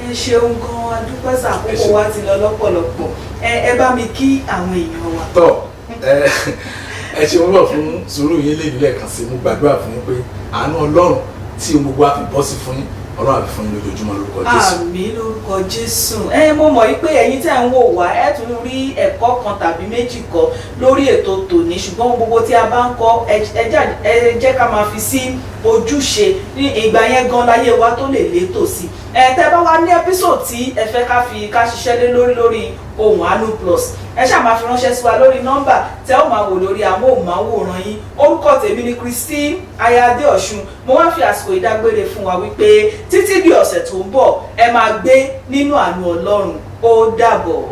ẹ ṣeun gan adúpẹ́ sàkókò wa ti lọ lọ́pọ̀lọpọ̀ ẹ bá mi kí àwọn èèyàn wa. tọ́ ẹ ṣe wọ́n bọ̀ fún sùúrù yín lè nílẹ̀ kan sí mo gbàdúrà fún yín pé àánú Ọlọ́run tí gbogbo àfi bọ́ sí fún yín Ọlọ́run àfi fún yín lójoojúmọ́ lórúkọ Jésù. àmín lórúkọ Jésù. mo mọ̀ wípé ẹ̀yin tẹ́ ń wò wá ẹ tún rí ẹ̀kọ́ kan tàbí méjì kọ́ lórí ètò tòní ṣùgbọ́n gbogbo tí a bá ń kọ́ ẹ jẹ́ ká máa fi sí ojúṣe ní ìgbà yẹn gan láyé wa tó lè létò sí tẹ́ bá wá ní episode tí ẹ fẹ́ ká ṣiṣẹ́ lé lórí Ohùn Àánú Plus, ẹ ṣáà máa fi ránṣẹ́ sí wa lórí nọ́mbà tẹ́ ó máa wò lórí amóhùnmáwòrán yín. Orúkọ tèmi ni Christy Ayáde Ọ̀ṣun. Mo wá fi àsìkò ìdágbére fún wa wípé títí di ọ̀sẹ̀ tó ń bọ̀ ẹ máa gbé nínú àánú Ọlọ́run. Ó dàbọ̀.